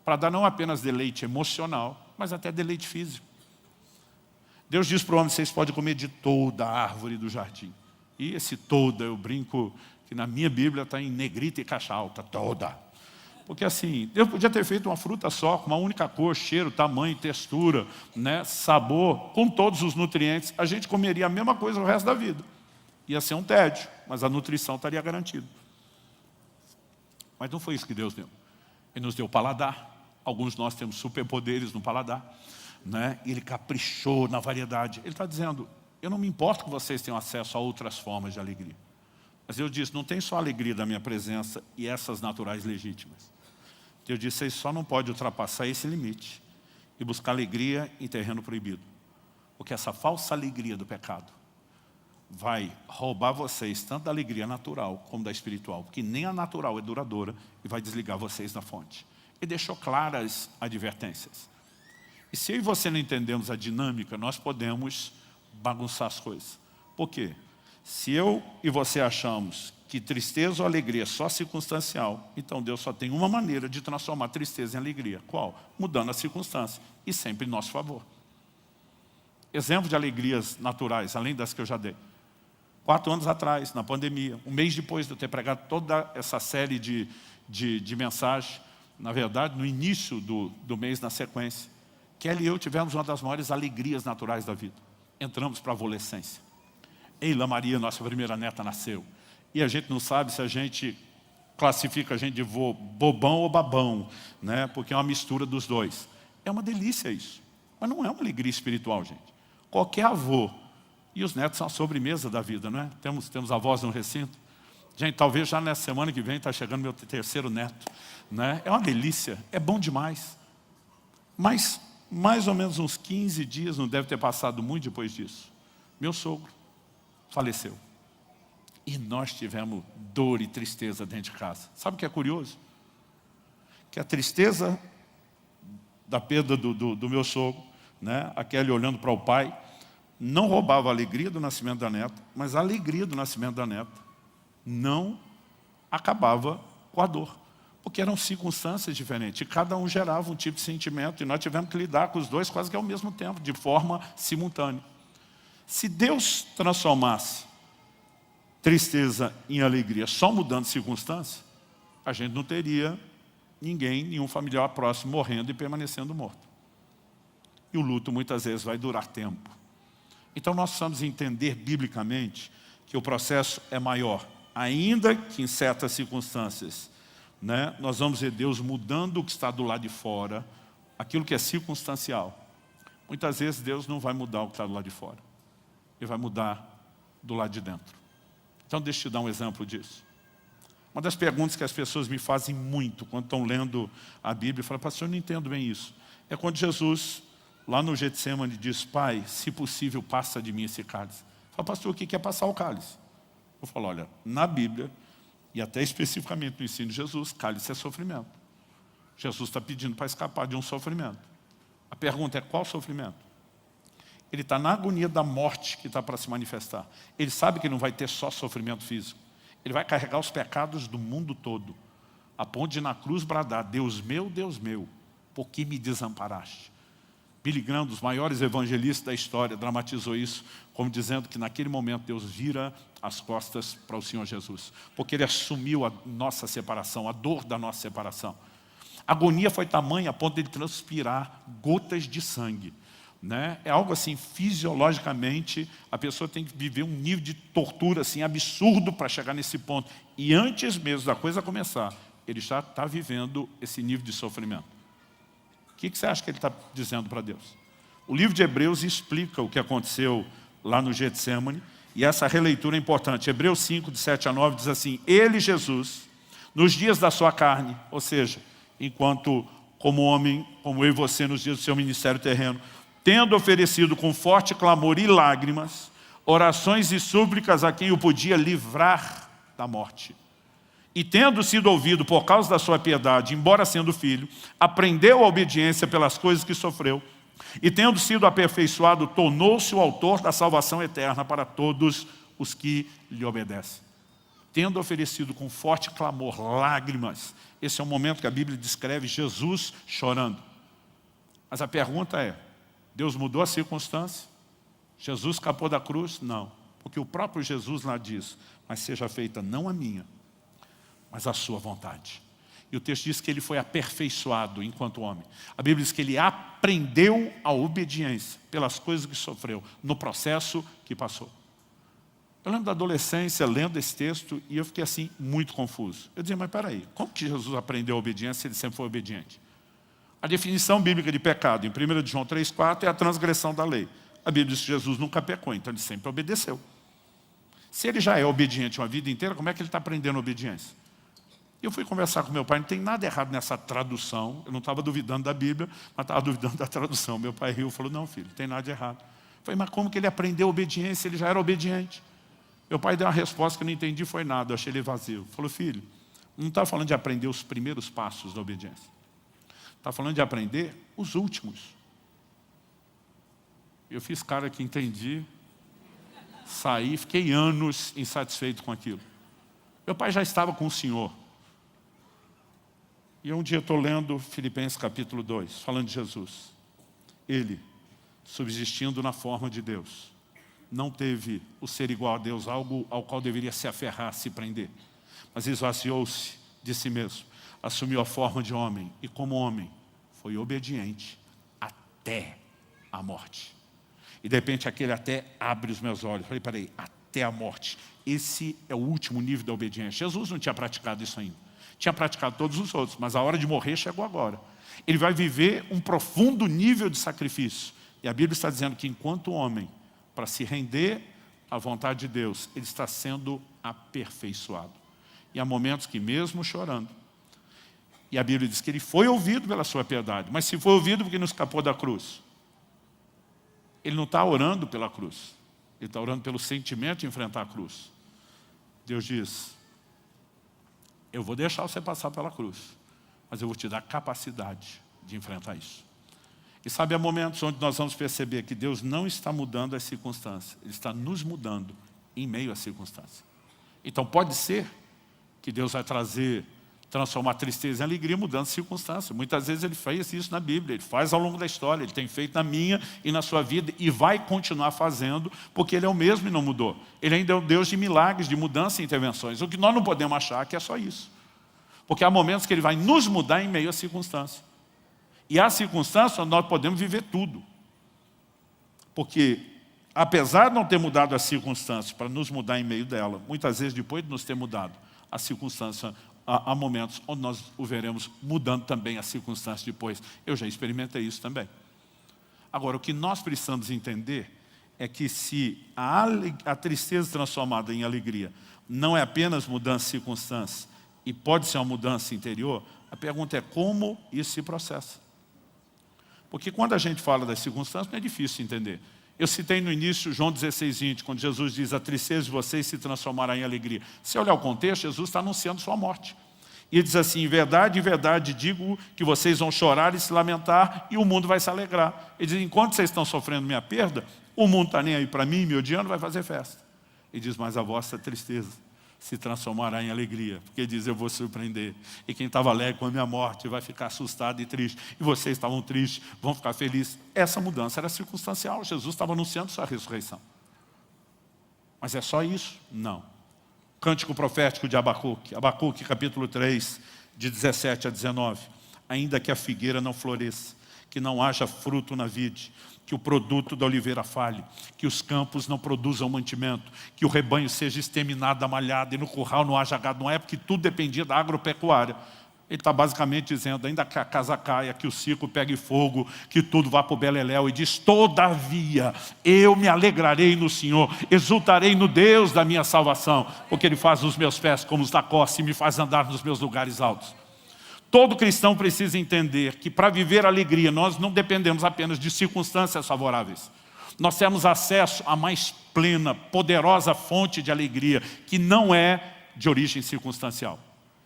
Para dar não apenas deleite emocional, mas até deleite físico. Deus diz para o homem, vocês podem comer de toda a árvore do jardim. E esse toda, eu brinco, que na minha Bíblia está em negrita e caixa alta, toda. Porque assim, Deus podia ter feito uma fruta só, com uma única cor, cheiro, tamanho, textura, né, sabor, com todos os nutrientes. A gente comeria a mesma coisa o resto da vida. Ia ser um tédio, mas a nutrição estaria garantida. Mas não foi isso que Deus deu. Ele nos deu paladar. Alguns de nós temos superpoderes no paladar, né? E Ele caprichou na variedade. Ele está dizendo, eu não me importo que vocês tenham acesso a outras formas de alegria. Mas Deus disse, não tem só a alegria da minha presença e essas naturais legítimas. Deus disse, vocês só não podem ultrapassar esse limite e buscar alegria em terreno proibido. Porque essa falsa alegria do pecado vai roubar vocês tanto da alegria natural como da espiritual, porque nem a natural é duradoura e vai desligar vocês da fonte. Ele deixou claras advertências. E se eu e você não entendemos a dinâmica, nós podemos bagunçar as coisas. Por quê? Se eu e você achamos que tristeza ou alegria é só circunstancial, então Deus só tem uma maneira de transformar tristeza em alegria. Qual? Mudando a circunstância. E sempre em nosso favor. Exemplo de alegrias naturais, além das que eu já dei. 4 anos atrás, na pandemia, um mês depois de eu ter pregado toda essa série de mensagens, na verdade, no início do mês, na sequência, Kelly e eu tivemos uma das maiores alegrias naturais da vida. Entramos para a adolescência. Eila Maria, nossa primeira neta, nasceu. E a gente não sabe se a gente classifica a gente de bobão ou babão, né? Porque é uma mistura dos dois. É uma delícia isso. Mas não é uma alegria espiritual, gente. Qualquer avô, e os netos são a sobremesa da vida, não é? Temos avós no recinto. Gente, talvez já nessa semana que vem está chegando meu 3º neto, né? É uma delícia, é bom demais. Mas mais ou menos uns 15 dias, não deve ter passado muito depois disso, meu sogro faleceu. E nós tivemos dor e tristeza dentro de casa. Sabe o que é curioso? Que a tristeza da perda do meu sogro, né? A Kelly olhando para o pai, não roubava a alegria do nascimento da neta, mas a alegria do nascimento da neta não acabava com a dor. Porque eram circunstâncias diferentes. E cada um gerava um tipo de sentimento. E nós tivemos que lidar com os dois quase que ao mesmo tempo, de forma simultânea. Se Deus transformasse tristeza em alegria só mudando circunstância, a gente não teria nenhum familiar próximo morrendo e permanecendo morto. E o luto muitas vezes vai durar tempo. Então nós precisamos entender biblicamente que o processo é maior. Ainda que em certas circunstâncias, né, nós vamos ver Deus mudando o que está do lado de fora, aquilo que é circunstancial. Muitas vezes Deus não vai mudar o que está do lado de fora. Ele vai mudar do lado de dentro. Então deixa eu te dar um exemplo disso. Uma das perguntas que as pessoas me fazem muito quando estão lendo a Bíblia, falam, pastor, eu não entendo bem isso. É quando Jesus, lá no Getsemane, diz, Pai, se possível, passa de mim esse cálice. Fala, pastor, o que é passar o cálice? Eu falo, olha, na Bíblia, e até especificamente no ensino de Jesus, cálice é sofrimento. Jesus está pedindo para escapar de um sofrimento. A pergunta é, qual sofrimento? Ele está na agonia da morte que está para se manifestar. Ele sabe que não vai ter só sofrimento físico. Ele vai carregar os pecados do mundo todo, a ponto de na cruz bradar, Deus meu, por que me desamparaste? Billy Graham, um dos maiores evangelistas da história, dramatizou isso, como dizendo que naquele momento Deus vira as costas para o Senhor Jesus, porque Ele assumiu a nossa separação, a dor da nossa separação. A agonia foi tamanha a ponto de ele transpirar gotas de sangue. Né? É algo assim, fisiologicamente, a pessoa tem que viver um nível de tortura assim, absurdo para chegar nesse ponto. E antes mesmo da coisa começar, ele já está vivendo esse nível de sofrimento. O que você acha que ele está dizendo para Deus? O livro de Hebreus explica o que aconteceu lá no Getsemane, e essa releitura é importante. Hebreus 5, de 7 a 9, diz assim, Ele, Jesus, nos dias da sua carne, ou seja, enquanto como homem, como eu e você nos dias do seu ministério terreno, tendo oferecido com forte clamor e lágrimas, orações e súplicas a quem o podia livrar da morte. E tendo sido ouvido por causa da sua piedade, embora sendo filho, aprendeu a obediência pelas coisas que sofreu, e tendo sido aperfeiçoado, tornou-se o autor da salvação eterna para todos os que lhe obedecem. Tendo oferecido com forte clamor, lágrimas, esse é o momento que a Bíblia descreve Jesus chorando. Mas a pergunta é, Deus mudou a circunstância? Jesus escapou da cruz? Não. Porque o próprio Jesus lá diz, mas seja feita não a minha, mas a sua vontade. E o texto diz que ele foi aperfeiçoado enquanto homem. A Bíblia diz que ele aprendeu a obediência pelas coisas que sofreu, no processo que passou. Eu lembro da adolescência, lendo esse texto, e eu fiquei assim, muito confuso. Eu dizia, mas peraí, como que Jesus aprendeu a obediência se ele sempre foi obediente? A definição bíblica de pecado, em 1 João 3,4, é a transgressão da lei. A Bíblia diz que Jesus nunca pecou, então ele sempre obedeceu. Se ele já é obediente uma vida inteira, como é que ele está aprendendo obediência? Eu fui conversar com meu pai, não tem nada errado nessa tradução. Eu não estava duvidando da Bíblia, mas estava duvidando da tradução. Meu pai riu e falou, não filho, não tem nada de errado. Eu falei, mas como que ele aprendeu obediência? Ele já era obediente. Meu pai deu uma resposta que eu não entendi, foi nada, eu achei ele vazio. Falou, filho, não está falando de aprender os primeiros passos da obediência. Está falando de aprender os últimos. Eu fiz cara que entendi, saí, fiquei anos insatisfeito com aquilo. Meu pai já estava com o Senhor. E um dia eu estou lendo Filipenses capítulo 2, falando de Jesus. Ele, subsistindo na forma de Deus, não teve o ser igual a Deus, algo ao qual deveria se aferrar, se prender. Mas esvaziou-se de si mesmo, assumiu a forma de homem, e como homem, foi obediente até a morte. E de repente aquele até abre os meus olhos. Falei, peraí, até a morte. Esse é o último nível da obediência. Jesus não tinha praticado isso ainda. Tinha praticado todos os outros, mas a hora de morrer chegou agora. Ele vai viver um profundo nível de sacrifício. E a Bíblia está dizendo que enquanto homem, para se render à vontade de Deus, ele está sendo aperfeiçoado. E há momentos que mesmo chorando, e a Bíblia diz que ele foi ouvido pela sua piedade, mas se foi ouvido porque não escapou da cruz, ele não está orando pela cruz, ele está orando pelo sentimento de enfrentar a cruz. Deus diz, eu vou deixar você passar pela cruz, mas eu vou te dar capacidade de enfrentar isso. E sabe, há momentos onde nós vamos perceber que Deus não está mudando as circunstâncias, Ele está nos mudando em meio às circunstâncias. Então pode ser que Deus vai transformar tristeza em alegria mudando circunstâncias. Muitas vezes Ele fez isso na Bíblia, Ele faz ao longo da história, Ele tem feito na minha e na sua vida e vai continuar fazendo, porque Ele é o mesmo e não mudou. Ele ainda é um Deus de milagres, de mudança e intervenções. O que nós não podemos achar que é só isso. Porque há momentos que Ele vai nos mudar em meio às circunstâncias. E há circunstâncias onde nós podemos viver tudo. Porque, apesar de não ter mudado as circunstâncias para nos mudar em meio dela, muitas vezes depois de nos ter mudado a circunstância, há momentos onde nós o veremos mudando também as circunstâncias depois. Eu já experimentei isso também. Agora, o que nós precisamos entender é que se a tristeza transformada em alegria não é apenas mudança de circunstâncias e pode ser uma mudança interior, a pergunta é como isso se processa. Porque quando a gente fala das circunstâncias, não é difícil entender. Eu citei no início João 16, 20, quando Jesus diz, a tristeza de vocês se transformará em alegria. Se olhar o contexto, Jesus está anunciando sua morte. E ele diz assim, em verdade digo que vocês vão chorar e se lamentar e o mundo vai se alegrar. Ele diz, enquanto vocês estão sofrendo minha perda, o mundo está nem aí para mim, me odiando, vai fazer festa. Ele diz, mas a vossa tristeza se transformará em alegria, porque ele diz, eu vou surpreender. E quem estava alegre com a minha morte vai ficar assustado e triste. E vocês estavam tristes, vão ficar felizes. Essa mudança era circunstancial. Jesus estava anunciando sua ressurreição. Mas é só isso? Não. Cântico profético de Abacuque. Abacuque, capítulo 3, de 17 a 19. Ainda que a figueira não floresça, que não haja fruto na vide, que o produto da oliveira falhe, que os campos não produzam mantimento, que o rebanho seja exterminado da malhada e no curral não haja gado. Não é porque tudo dependia da agropecuária. Ele está basicamente dizendo, ainda que a casa caia, que o circo pegue fogo, que tudo vá para o beleléu. E diz, todavia, eu me alegrarei no Senhor, exultarei no Deus da minha salvação, porque Ele faz os meus pés como os da costa e me faz andar nos meus lugares altos. Todo cristão precisa entender que para viver alegria nós não dependemos apenas de circunstâncias favoráveis. Nós temos acesso à mais plena, poderosa fonte de alegria, que não é de origem circunstancial.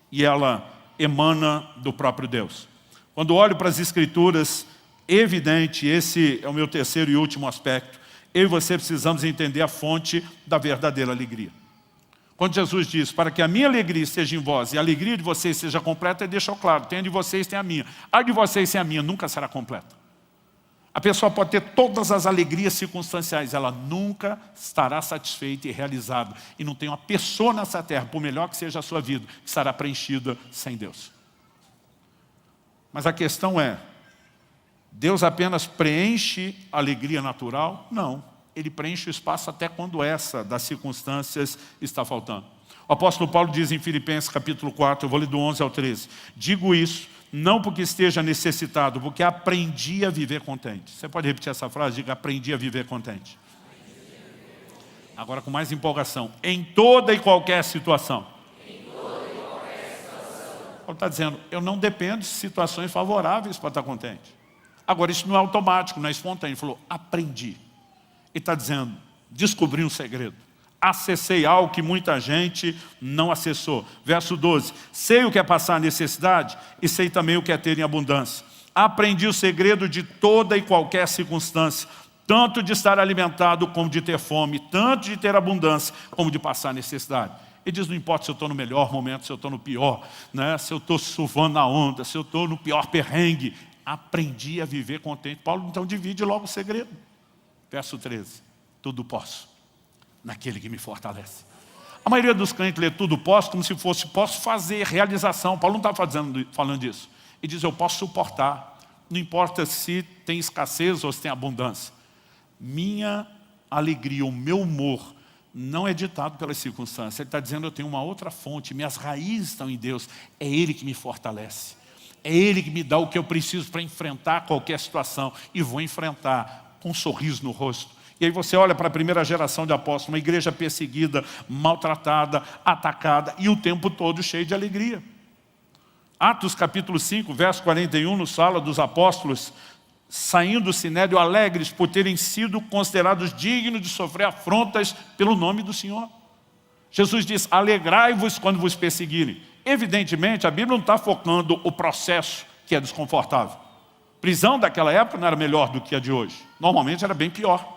E ela emana do próprio Deus. Quando olho para as Escrituras, evidente, esse é o meu terceiro e último aspecto, eu e você precisamos entender a fonte da verdadeira alegria. Quando Jesus diz, para que a minha alegria esteja em vós e a alegria de vocês seja completa, ele deixou claro, tem a de vocês, tem a minha. A de vocês sem a minha nunca será completa. A pessoa pode ter todas as alegrias circunstanciais, ela nunca estará satisfeita e realizada. E não tem uma pessoa nessa terra, por melhor que seja a sua vida, que estará preenchida sem Deus. Mas a questão é, Deus apenas preenche a alegria natural? Não. Ele preenche o espaço até quando essa das circunstâncias está faltando. O apóstolo Paulo diz em Filipenses capítulo 4, eu vou ler do 11 ao 13. Digo isso, não porque esteja necessitado, porque aprendi a viver contente. Você pode repetir essa frase? Diga, aprendi a viver contente. Agora com mais empolgação. Em toda e qualquer situação. Paulo está dizendo, eu não dependo de situações favoráveis para estar contente. Agora isso não é automático, não é espontâneo. Ele falou, aprendi. Ele está dizendo, descobri um segredo. acessei algo que muita gente não acessou. Verso 12, sei o que é passar necessidade e sei também o que é ter em abundância. Aprendi o segredo de toda e qualquer circunstância, tanto de estar alimentado como de ter fome, tanto de ter abundância como de passar necessidade. Ele diz, não importa se eu estou no melhor momento, se eu estou no pior, né? Se eu estou surfando na onda, se eu estou no pior perrengue. Aprendi a viver contente. Paulo então divide logo o segredo. Verso 13, tudo posso naquele que me fortalece. A maioria dos crentes lê tudo posso como se fosse posso fazer, realização. Paulo não está falando disso. Ele diz, eu posso suportar. Não importa se tem escassez ou se tem abundância. Minha alegria, o meu humor, não é ditado pelas circunstâncias. Ele está dizendo, eu tenho uma outra fonte, minhas raízes estão em Deus. É Ele que me fortalece. É Ele que me dá o que eu preciso para enfrentar qualquer situação. E vou enfrentar com um sorriso no rosto. E aí você olha para a primeira geração de apóstolos, uma igreja perseguida, maltratada, atacada, e o tempo todo cheio de alegria. Atos capítulo 5, verso 41, nos fala dos apóstolos saindo do sinédrio alegres por terem sido considerados dignos de sofrer afrontas pelo nome do Senhor. Jesus diz, alegrai-vos quando vos perseguirem. Evidentemente, a Bíblia não está focando o processo, que é desconfortável. Prisão daquela época não era melhor do que a de hoje. Normalmente era bem pior.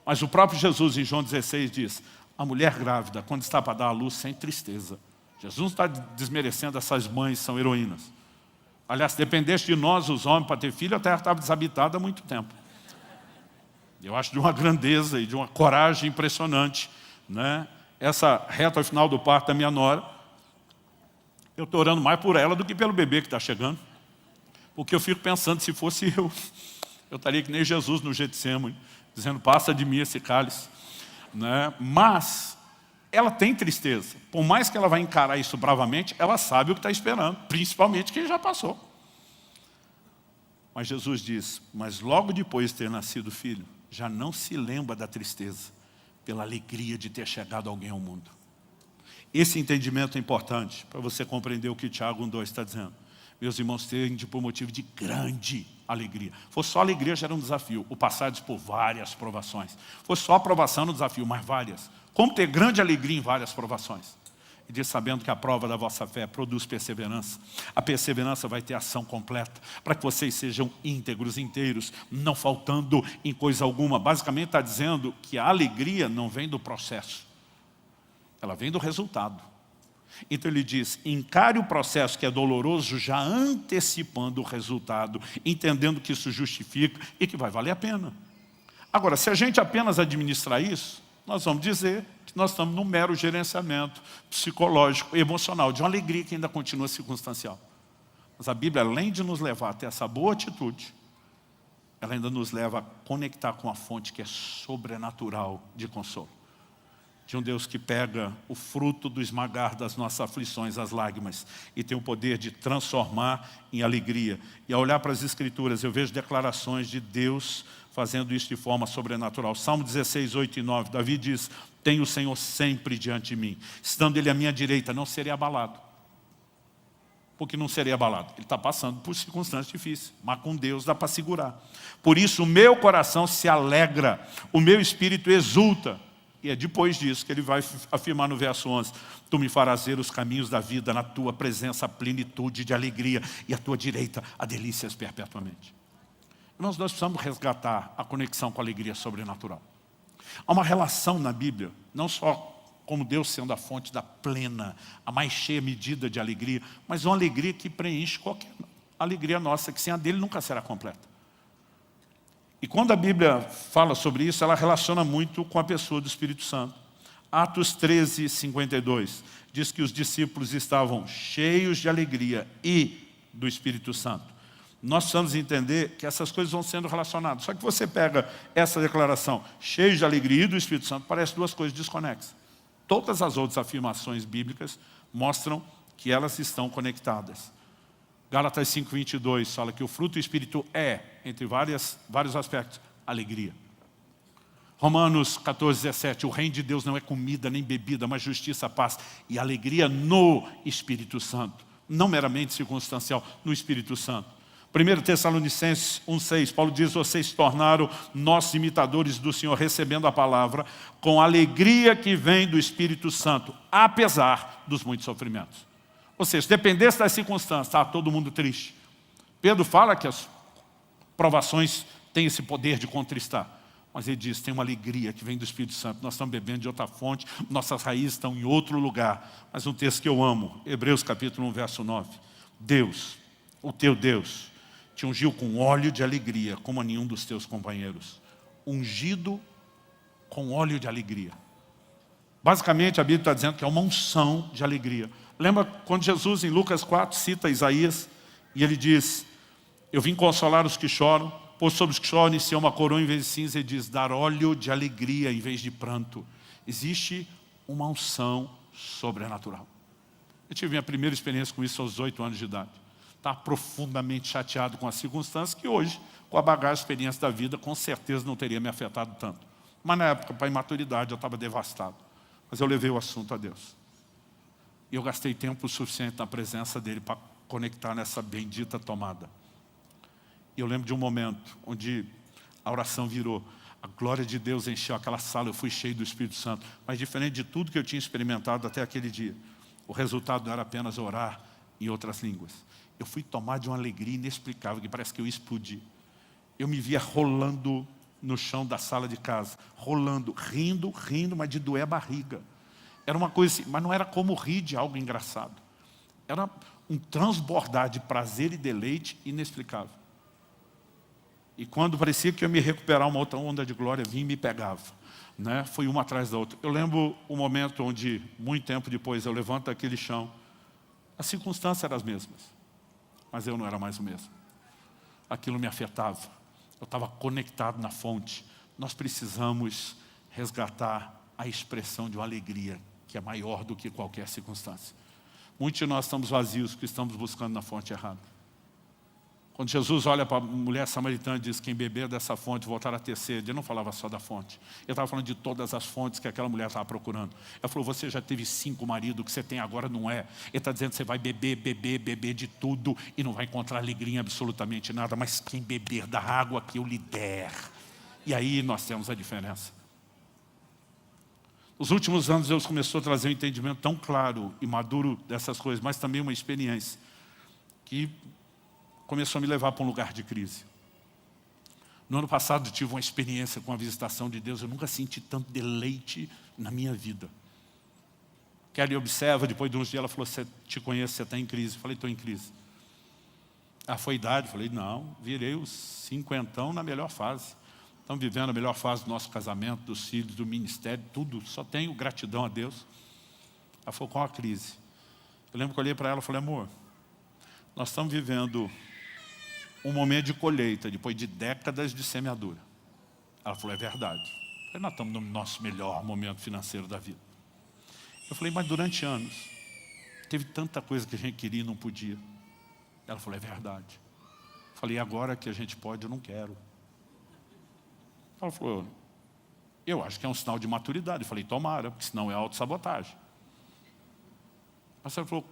Mas o próprio Jesus, em João 16, diz, a mulher grávida, quando está para dar à luz, sem tristeza. Jesus não está desmerecendo essas mães, são heroínas. Aliás, se dependesse de nós, os homens, para ter filho, a terra estava desabitada há muito tempo. Eu acho de uma grandeza e de uma coragem impressionante, né? Essa reta ao final do parto da minha nora, eu estou orando mais por ela do que pelo bebê que está chegando. Porque eu fico pensando, se fosse eu estaria que nem Jesus no Getsemane, dizendo, passa de mim esse cálice. Né? Mas ela tem tristeza. Por mais que ela vai encarar isso bravamente, ela sabe o que está esperando, principalmente quem já passou. Mas Jesus diz, mas logo depois de ter nascido o filho, já não se lembra da tristeza, pela alegria de ter chegado alguém ao mundo. Esse entendimento é importante para você compreender o que Tiago 1,2 está dizendo. Meus irmãos, tende por motivo de grande alegria. Fosse só alegria, já era um desafio. O passar por várias provações. Fosse só aprovação no desafio, mas várias. Como ter grande alegria em várias provações? E diz, sabendo que a prova da vossa fé produz perseverança. A perseverança vai ter ação completa, para que vocês sejam íntegros, inteiros, não faltando em coisa alguma. Basicamente está dizendo que a alegria não vem do processo. Ela vem do resultado. Então ele diz, encare o processo que é doloroso, já antecipando o resultado, entendendo que isso justifica e que vai valer a pena. Agora, se a gente apenas administrar isso, nós vamos dizer que nós estamos num mero gerenciamento psicológico e emocional, de uma alegria que ainda continua circunstancial. Mas a Bíblia, além de nos levar até essa boa atitude, ela ainda nos leva a conectar com a fonte que é sobrenatural de consolo. De um Deus que pega o fruto do esmagar das nossas aflições, as lágrimas, e tem o poder de transformar em alegria. E ao olhar para as Escrituras, eu vejo declarações de Deus fazendo isso de forma sobrenatural. Salmo 16, 8 e 9, Davi diz, tenho o Senhor sempre diante de mim. Estando Ele à minha direita, não serei abalado. Porque não serei abalado. Ele está passando por circunstâncias difíceis, mas com Deus dá para segurar. Por isso o meu coração se alegra, o meu espírito exulta. E é depois disso que ele vai afirmar no verso 11, tu me farás ver os caminhos da vida, na tua presença a plenitude de alegria, e à tua direita a delícias perpetuamente. Irmãos, nós precisamos resgatar a conexão com a alegria sobrenatural. Há uma relação na Bíblia, não só como Deus sendo a fonte da plena, a mais cheia medida de alegria, mas uma alegria que preenche qualquer alegria nossa, que sem a dele nunca será completa. E quando a Bíblia fala sobre isso, ela relaciona muito com a pessoa do Espírito Santo. Atos 13, 52, diz que os discípulos estavam cheios de alegria e do Espírito Santo. Nós precisamos entender que essas coisas vão sendo relacionadas. Só que você pega essa declaração, cheios de alegria e do Espírito Santo, parece duas coisas desconexas. Todas as outras afirmações bíblicas mostram que elas estão conectadas. Gálatas 5:22 fala que o fruto do Espírito é, entre vários aspectos, alegria. Romanos 14:17, o reino de Deus não é comida nem bebida, mas justiça, paz e alegria no Espírito Santo. Não meramente circunstancial, no Espírito Santo. 1 Tessalonicenses 1,6, Paulo diz, vocês se tornaram nossos imitadores do Senhor, recebendo a palavra com a alegria que vem do Espírito Santo, apesar dos muitos sofrimentos. Ou seja, dependesse das circunstâncias, está todo mundo triste. Pedro fala que as provações têm esse poder de contristar. Mas ele diz, tem uma alegria que vem do Espírito Santo. Nós estamos bebendo de outra fonte, nossas raízes estão em outro lugar. Mas um texto que eu amo, Hebreus capítulo 1, verso 9. Deus, o teu Deus, te ungiu com óleo de alegria, como a nenhum dos teus companheiros. Ungido com óleo de alegria. Basicamente, a Bíblia está dizendo que é uma unção de alegria. Lembra quando Jesus, em Lucas 4, cita Isaías, e ele diz, eu vim consolar os que choram, pois sobre os que choram iniciou uma coroa em vez de cinza, ele diz, dar óleo de alegria em vez de pranto. Existe uma unção sobrenatural. Eu tive minha primeira experiência com isso aos 18 anos de idade. Estava profundamente chateado com as circunstâncias que hoje, com a bagagem e experiência da vida, com certeza não teria me afetado tanto. Mas na época, para a imaturidade, eu estava devastado. Mas eu levei o assunto a Deus. E eu gastei tempo suficiente na presença dele para conectar nessa bendita tomada. E eu lembro de um momento onde a oração virou. A glória de Deus encheu aquela sala, eu fui cheio do Espírito Santo. Mas diferente de tudo que eu tinha experimentado até aquele dia, o resultado não era apenas orar em outras línguas. Eu fui tomar de uma alegria inexplicável, que parece que eu explodi. Eu me via rolando no chão da sala de casa, rolando, rindo, mas de doer a barriga. Era uma coisa assim, mas não era como rir de algo engraçado. Era um transbordar de prazer e deleite inexplicável. E quando parecia que eu ia me recuperar uma outra onda de glória, vinha e me pegava. Né? Foi uma atrás da outra. Eu lembro o momento onde, muito tempo depois, eu levanto daquele chão. As circunstâncias eram as mesmas, mas eu não era mais o mesmo. Aquilo me afetava. Eu estava conectado na fonte. Nós precisamos resgatar a expressão de uma alegria que é maior do que qualquer circunstância. Muitos de nós estamos vazios porque estamos buscando na fonte errada. Quando Jesus olha para a mulher samaritana e diz, quem beber dessa fonte voltará a ter sede, ele não falava só da fonte. Ele estava falando de todas as fontes que aquela mulher estava procurando. Ela falou, você já teve 5 maridos, o que você tem agora não é. Ele está dizendo que você vai beber de tudo e não vai encontrar alegria em absolutamente nada, mas quem beber da água que eu lhe der. E aí nós temos a diferença. Nos últimos anos Deus começou a trazer um entendimento tão claro e maduro dessas coisas, mas também uma experiência que começou a me levar para um lugar de crise. No ano passado eu tive uma experiência com a visitação de Deus, eu nunca senti tanto deleite na minha vida. Kelly observa, depois de uns dias ela falou, você te conhece, você está em crise. Eu falei, estou em crise. Ah, foi idade? Eu falei, não, virei os 50 na melhor fase. Estamos vivendo a melhor fase do nosso casamento, dos filhos, do ministério, tudo. Só tenho gratidão a Deus. Ela falou, qual a crise? Eu lembro que eu olhei para ela e falei, amor, nós estamos vivendo um momento de colheita, depois de décadas de semeadura. Ela falou, é verdade. Eu falei, nós estamos no nosso melhor momento financeiro da vida. Eu falei, mas durante anos, teve tanta coisa que a gente queria e não podia. Ela falou, é verdade. Eu falei, agora que a gente pode, eu não quero. Ela falou, eu acho que é um sinal de maturidade. Eu falei, tomara, porque senão é autossabotagem. Mas ela falou,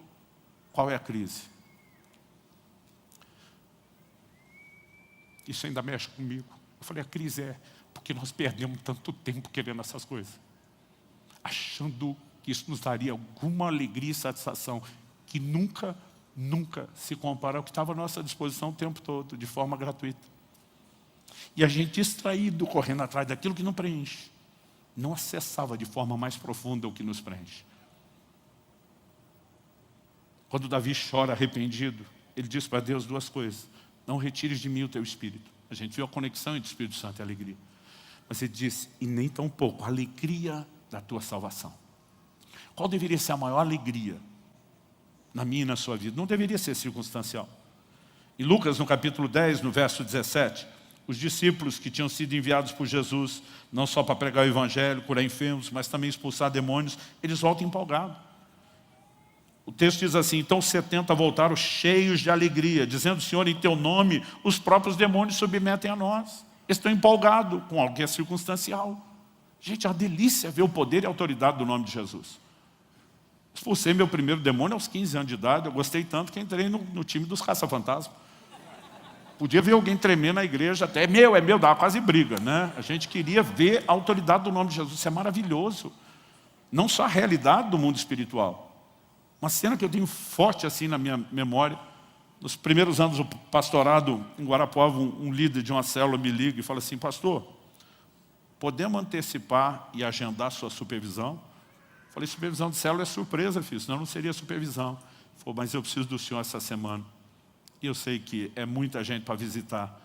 qual é a crise? Isso ainda mexe comigo. Eu falei, a crise é porque nós perdemos tanto tempo querendo essas coisas. Achando que isso nos daria alguma alegria e satisfação que nunca se compara ao que estava à nossa disposição o tempo todo, de forma gratuita. E a gente distraído, correndo atrás daquilo que não preenche, não acessava de forma mais profunda o que nos preenche. Quando Davi chora arrependido, ele diz para Deus 2 coisas. Não retires de mim o teu Espírito. A gente viu a conexão entre o Espírito Santo e a alegria. Mas ele diz, e nem tão pouco, a alegria da tua salvação. Qual deveria ser a maior alegria na minha e na sua vida? Não deveria ser circunstancial. Em Lucas, no capítulo 10, no verso 17, os discípulos que tinham sido enviados por Jesus, não só para pregar o Evangelho, curar enfermos, mas também expulsar demônios, eles voltam empolgados. O texto diz assim, então os 70 voltaram cheios de alegria, dizendo, Senhor, em teu nome, os próprios demônios submetem a nós. Eles estão empolgados com algo que é circunstancial. Gente, é uma delícia ver o poder e a autoridade do nome de Jesus. Expulsei meu primeiro demônio aos 15 anos de idade, eu gostei tanto que entrei no time dos caça-fantasmas. Podia ver alguém tremer na igreja, até é meu, dava quase briga, né? A gente queria ver a autoridade do nome de Jesus. Isso é maravilhoso. Não só a realidade do mundo espiritual. Uma cena que eu tenho forte assim na minha memória. Nos primeiros anos do pastorado em Guarapuava, um líder de uma célula me liga e fala assim: pastor, podemos antecipar e agendar a sua supervisão? Eu falei: supervisão de célula é surpresa, filho, senão não seria supervisão. Ele falou: mas eu preciso do senhor essa semana. E eu sei que é muita gente para visitar.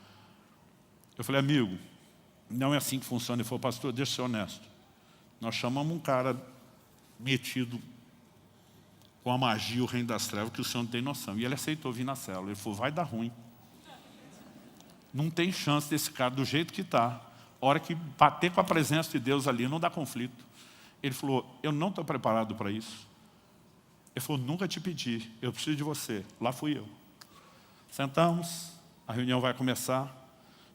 Eu falei: amigo, não é assim que funciona. Ele falou: pastor, deixa eu ser honesto. Nós chamamos um cara metido com a magia, o reino das trevas, que o senhor não tem noção. E ele aceitou vir na célula. Ele falou: vai dar ruim. Não tem chance desse cara do jeito que está. A hora que bater com a presença de Deus ali, não dá conflito. Ele falou: eu não estou preparado para isso. Ele falou: nunca te pedi, eu preciso de você. Lá fui eu. Sentamos, a reunião vai começar.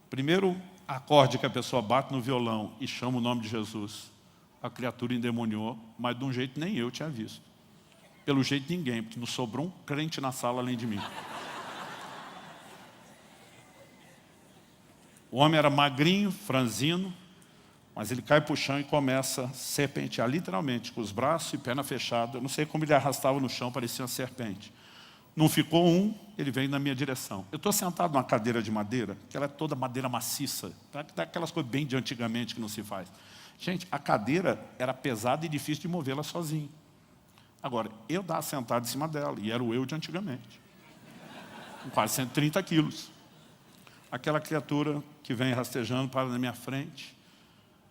Primeiro acorde que a pessoa bate no violão e chama o nome de Jesus. A criatura endemoniou, mas de um jeito nem eu tinha visto. Pelo jeito ninguém, porque não sobrou um crente na sala além de mim. O homem era magrinho, franzino, mas ele cai para o chão e começa a serpentear, literalmente, com os braços e perna fechada. Eu não sei como ele arrastava no chão, parecia uma serpente. Não ficou um, ele veio na minha direção. Eu estou sentado numa cadeira de madeira, que ela é toda madeira maciça, daquelas coisas bem de antigamente que não se faz. Gente, a cadeira era pesada e difícil de movê-la sozinho. Agora, eu estava sentado em cima dela, e era o eu de antigamente, com quase 130 quilos. Aquela criatura que vem rastejando para na minha frente,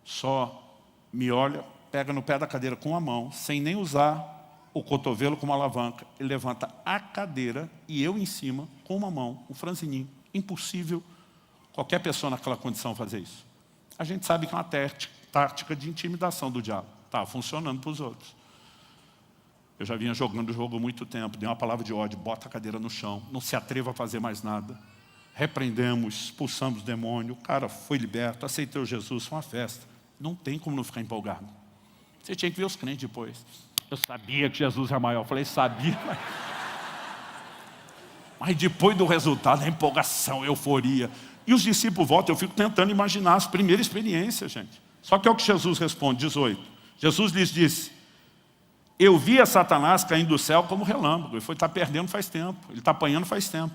só me olha, pega no pé da cadeira com a mão, sem nem usar o cotovelo como alavanca. Ele levanta a cadeira e eu em cima, com uma mão, um franzininho. Impossível qualquer pessoa naquela condição fazer isso. A gente sabe que é uma tática de intimidação do diabo. Está funcionando para os outros. Eu já vinha jogando o jogo há muito tempo, dei uma palavra de ódio, bota a cadeira no chão, não se atreva a fazer mais nada. Repreendemos, expulsamos o demônio, o cara foi liberto, aceitou Jesus, foi uma festa. Não tem como não ficar empolgado. Você tinha que ver os crentes depois. Eu sabia que Jesus era maior. Eu falei: sabia, mas depois do resultado, a empolgação, a euforia. E os discípulos voltam, eu fico tentando imaginar as primeiras experiências, gente. Só que é o que Jesus responde, 18. Jesus lhes disse: eu via Satanás caindo do céu como relâmpago. Ele está perdendo faz tempo, ele está apanhando faz tempo.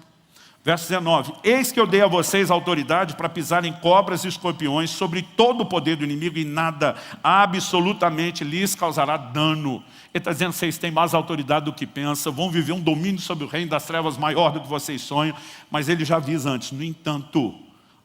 Verso 19, eis que eu dei a vocês autoridade para pisarem cobras e escorpiões sobre todo o poder do inimigo e nada, absolutamente, lhes causará dano. Ele está dizendo: vocês têm mais autoridade do que pensam, vão viver um domínio sobre o reino das trevas maior do que vocês sonham. Mas ele já avisa antes: no entanto,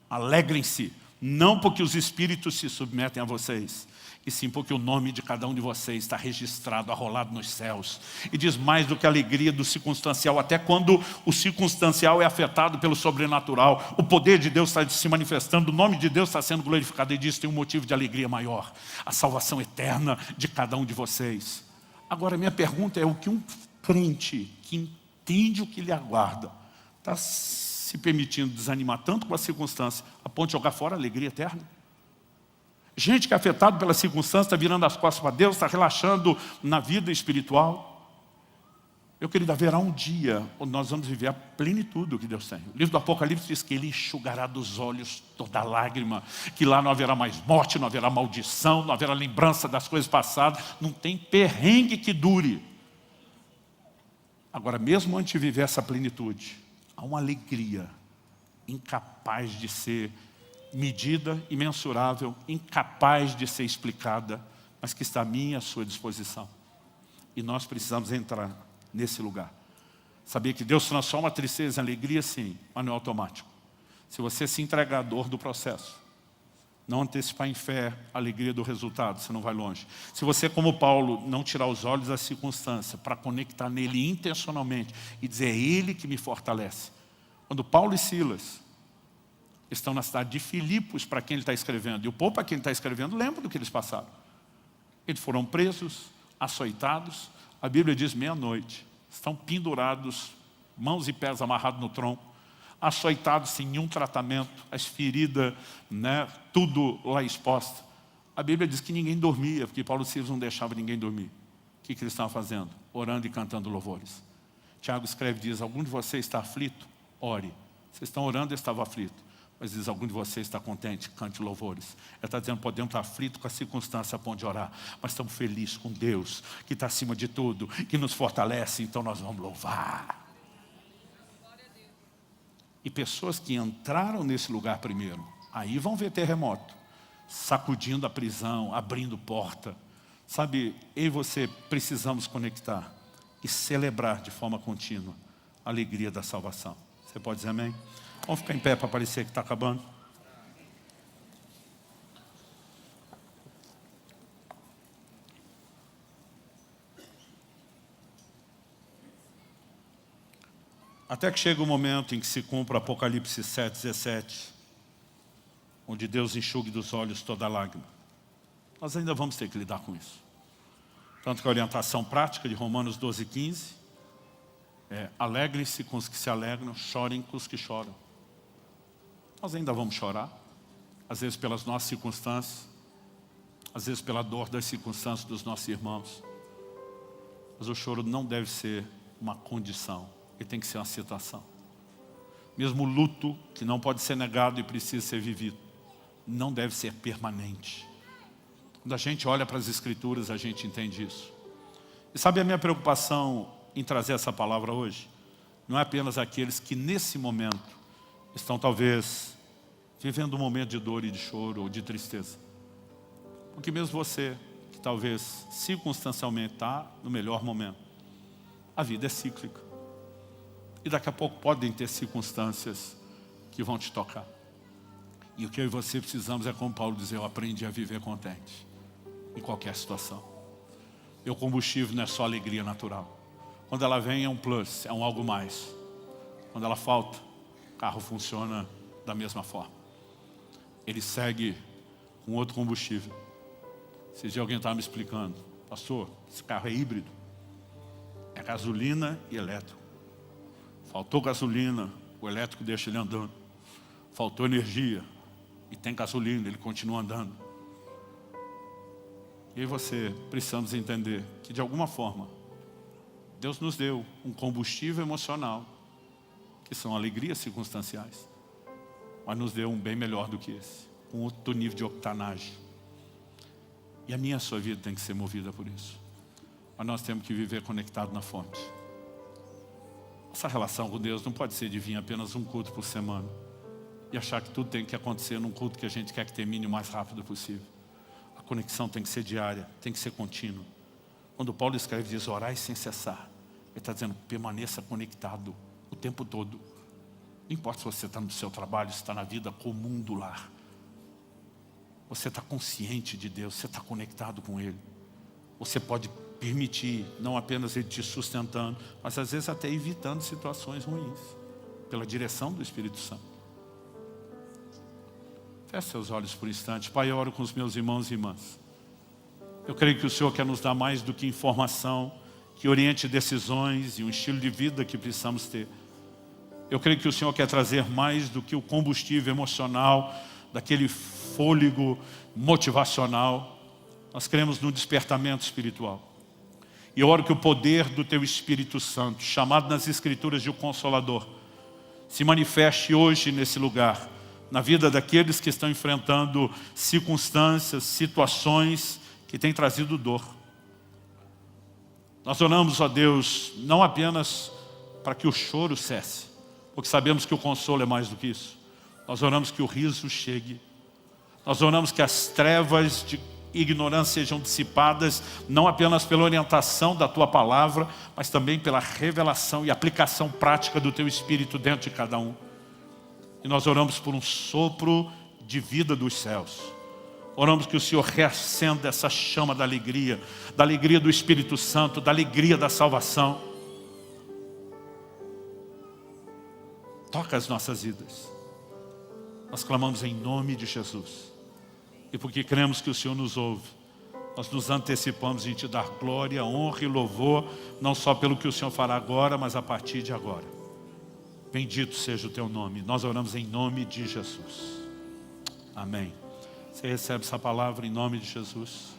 alegrem-se, não porque os espíritos se submetem a vocês, e sim porque o nome de cada um de vocês está registrado, arrolado nos céus. E diz mais do que a alegria do circunstancial, até quando o circunstancial é afetado pelo sobrenatural, o poder de Deus está se manifestando, o nome de Deus está sendo glorificado, e diz: tem um motivo de alegria maior, a salvação eterna de cada um de vocês. Agora, minha pergunta é: o que um crente que entende o que lhe aguarda está se permitindo desanimar tanto com a circunstância, a ponto de jogar fora a alegria eterna? Gente que é afetado pela circunstância, está virando as costas para Deus, está relaxando na vida espiritual. Meu querido, haverá um dia onde nós vamos viver a plenitude do que Deus tem. O livro do Apocalipse diz que Ele enxugará dos olhos toda lágrima, que lá não haverá mais morte, não haverá maldição, não haverá lembrança das coisas passadas, não tem perrengue que dure. Agora, mesmo antes de viver essa plenitude, há uma alegria incapaz de ser medida e mensurável, incapaz de ser explicada, mas que está à minha e à sua disposição. E nós precisamos entrar nesse lugar. Saber que Deus transforma a tristeza em alegria, sim, mas não é automático. Se você se entregar à dor do processo, não antecipar em fé a alegria do resultado, você não vai longe. Se você, como Paulo, não tirar os olhos da circunstância para conectar nele intencionalmente e dizer: é Ele que me fortalece. Quando Paulo e Silas estão na cidade de Filipos, para quem ele está escrevendo, e o povo para quem ele está escrevendo lembra do que eles passaram. Eles foram presos, açoitados, a Bíblia diz meia-noite, estão pendurados, mãos e pés amarrados no tronco, açoitados sem nenhum tratamento, as feridas, tudo lá exposto. A Bíblia diz que ninguém dormia, porque Paulo e Silas não deixavam ninguém dormir. O que eles estavam fazendo? Orando e cantando louvores. Tiago escreve e diz: algum de vocês está aflito? Ore. Vocês estão orando, eu estava aflito. Mas diz, algum de vocês está contente? Cante louvores. Ele está dizendo, podemos estar aflitos com a circunstância a ponto de orar, mas estamos felizes com Deus, que está acima de tudo, que nos fortalece, então nós vamos louvar. E pessoas que entraram nesse lugar primeiro, aí vão ver terremoto, sacudindo a prisão, abrindo porta. Sabe, eu e você precisamos conectar e celebrar de forma contínua a alegria da salvação. Você pode dizer amém? Vamos ficar em pé para parecer que está acabando. Até que chega o momento em que se cumpra Apocalipse 7:17, onde Deus enxugue dos olhos toda lágrima. Nós ainda vamos ter que lidar com isso. Tanto que a orientação prática de Romanos 12:15 é: alegrem-se com os que se alegram, chorem com os que choram. Nós ainda vamos chorar, às vezes pelas nossas circunstâncias, às vezes pela dor das circunstâncias dos nossos irmãos. Mas o choro não deve ser uma condição, ele tem que ser uma situação. Mesmo o luto, que não pode ser negado e precisa ser vivido, não deve ser permanente. Quando a gente olha para as Escrituras, a gente entende isso. E sabe, a minha preocupação em trazer essa palavra hoje não é apenas aqueles que nesse momento estão talvez vivendo um momento de dor e de choro ou de tristeza. Porque mesmo você, que talvez circunstancialmente está no melhor momento, a vida é cíclica. E daqui a pouco podem ter circunstâncias que vão te tocar. E o que eu e você precisamos é, como Paulo diz, eu aprendi a viver contente em qualquer situação. Meu combustível não é só alegria natural. Quando ela vem é um plus, é um algo mais. Quando ela falta, o carro funciona da mesma forma. Ele segue com outro combustível. Esse dia alguém estava me explicando, pastor, esse carro é híbrido. É gasolina e elétrico. Faltou gasolina, o elétrico deixa ele andando. Faltou energia e tem gasolina, ele continua andando. E você, precisamos entender que de alguma forma Deus nos deu um combustível emocional, que são alegrias circunstanciais, mas nos deu um bem melhor do que esse, um outro nível de octanagem. E a minha e a sua vida tem que ser movida por isso. Mas nós temos que viver conectado na fonte. Essa relação com Deus não pode ser de vir apenas um culto por semana e achar que tudo tem que acontecer num culto que a gente quer que termine o mais rápido possível. A conexão tem que ser diária, tem que ser contínua. Quando Paulo escreve, diz, orai sem cessar. Ele está dizendo, permaneça conectado o tempo todo. Não importa se você está no seu trabalho, se está na vida comum do lar. Você está consciente de Deus, você está conectado com Ele. Você pode permitir, não apenas Ele te sustentando, mas às vezes até evitando situações ruins, pela direção do Espírito Santo. Feche seus olhos por um instante. Pai, eu oro com os meus irmãos e irmãs. Eu creio que o Senhor quer nos dar mais do que informação, que oriente decisões e um estilo de vida que precisamos ter. Eu creio que o Senhor quer trazer mais do que o combustível emocional, daquele fôlego motivacional. Nós cremos no despertamento espiritual. E eu oro que o poder do Teu Espírito Santo, chamado nas Escrituras de o Consolador, se manifeste hoje nesse lugar, na vida daqueles que estão enfrentando circunstâncias, situações que têm trazido dor. Nós oramos, ó Deus, não apenas para que o choro cesse, porque sabemos que o consolo é mais do que isso. Nós oramos que o riso chegue. Nós oramos que as trevas de ignorância sejam dissipadas, não apenas pela orientação da Tua Palavra, mas também pela revelação e aplicação prática do Teu Espírito dentro de cada um. E nós oramos por um sopro de vida dos céus. Oramos que o Senhor reacenda essa chama da alegria do Espírito Santo, da alegria da salvação. Toca as nossas vidas. Nós clamamos em nome de Jesus. E porque cremos que o Senhor nos ouve, nós nos antecipamos em Te dar glória, honra e louvor, não só pelo que o Senhor fará agora, mas a partir de agora. Bendito seja o Teu nome. Nós oramos em nome de Jesus. Amém. Você recebe essa palavra em nome de Jesus?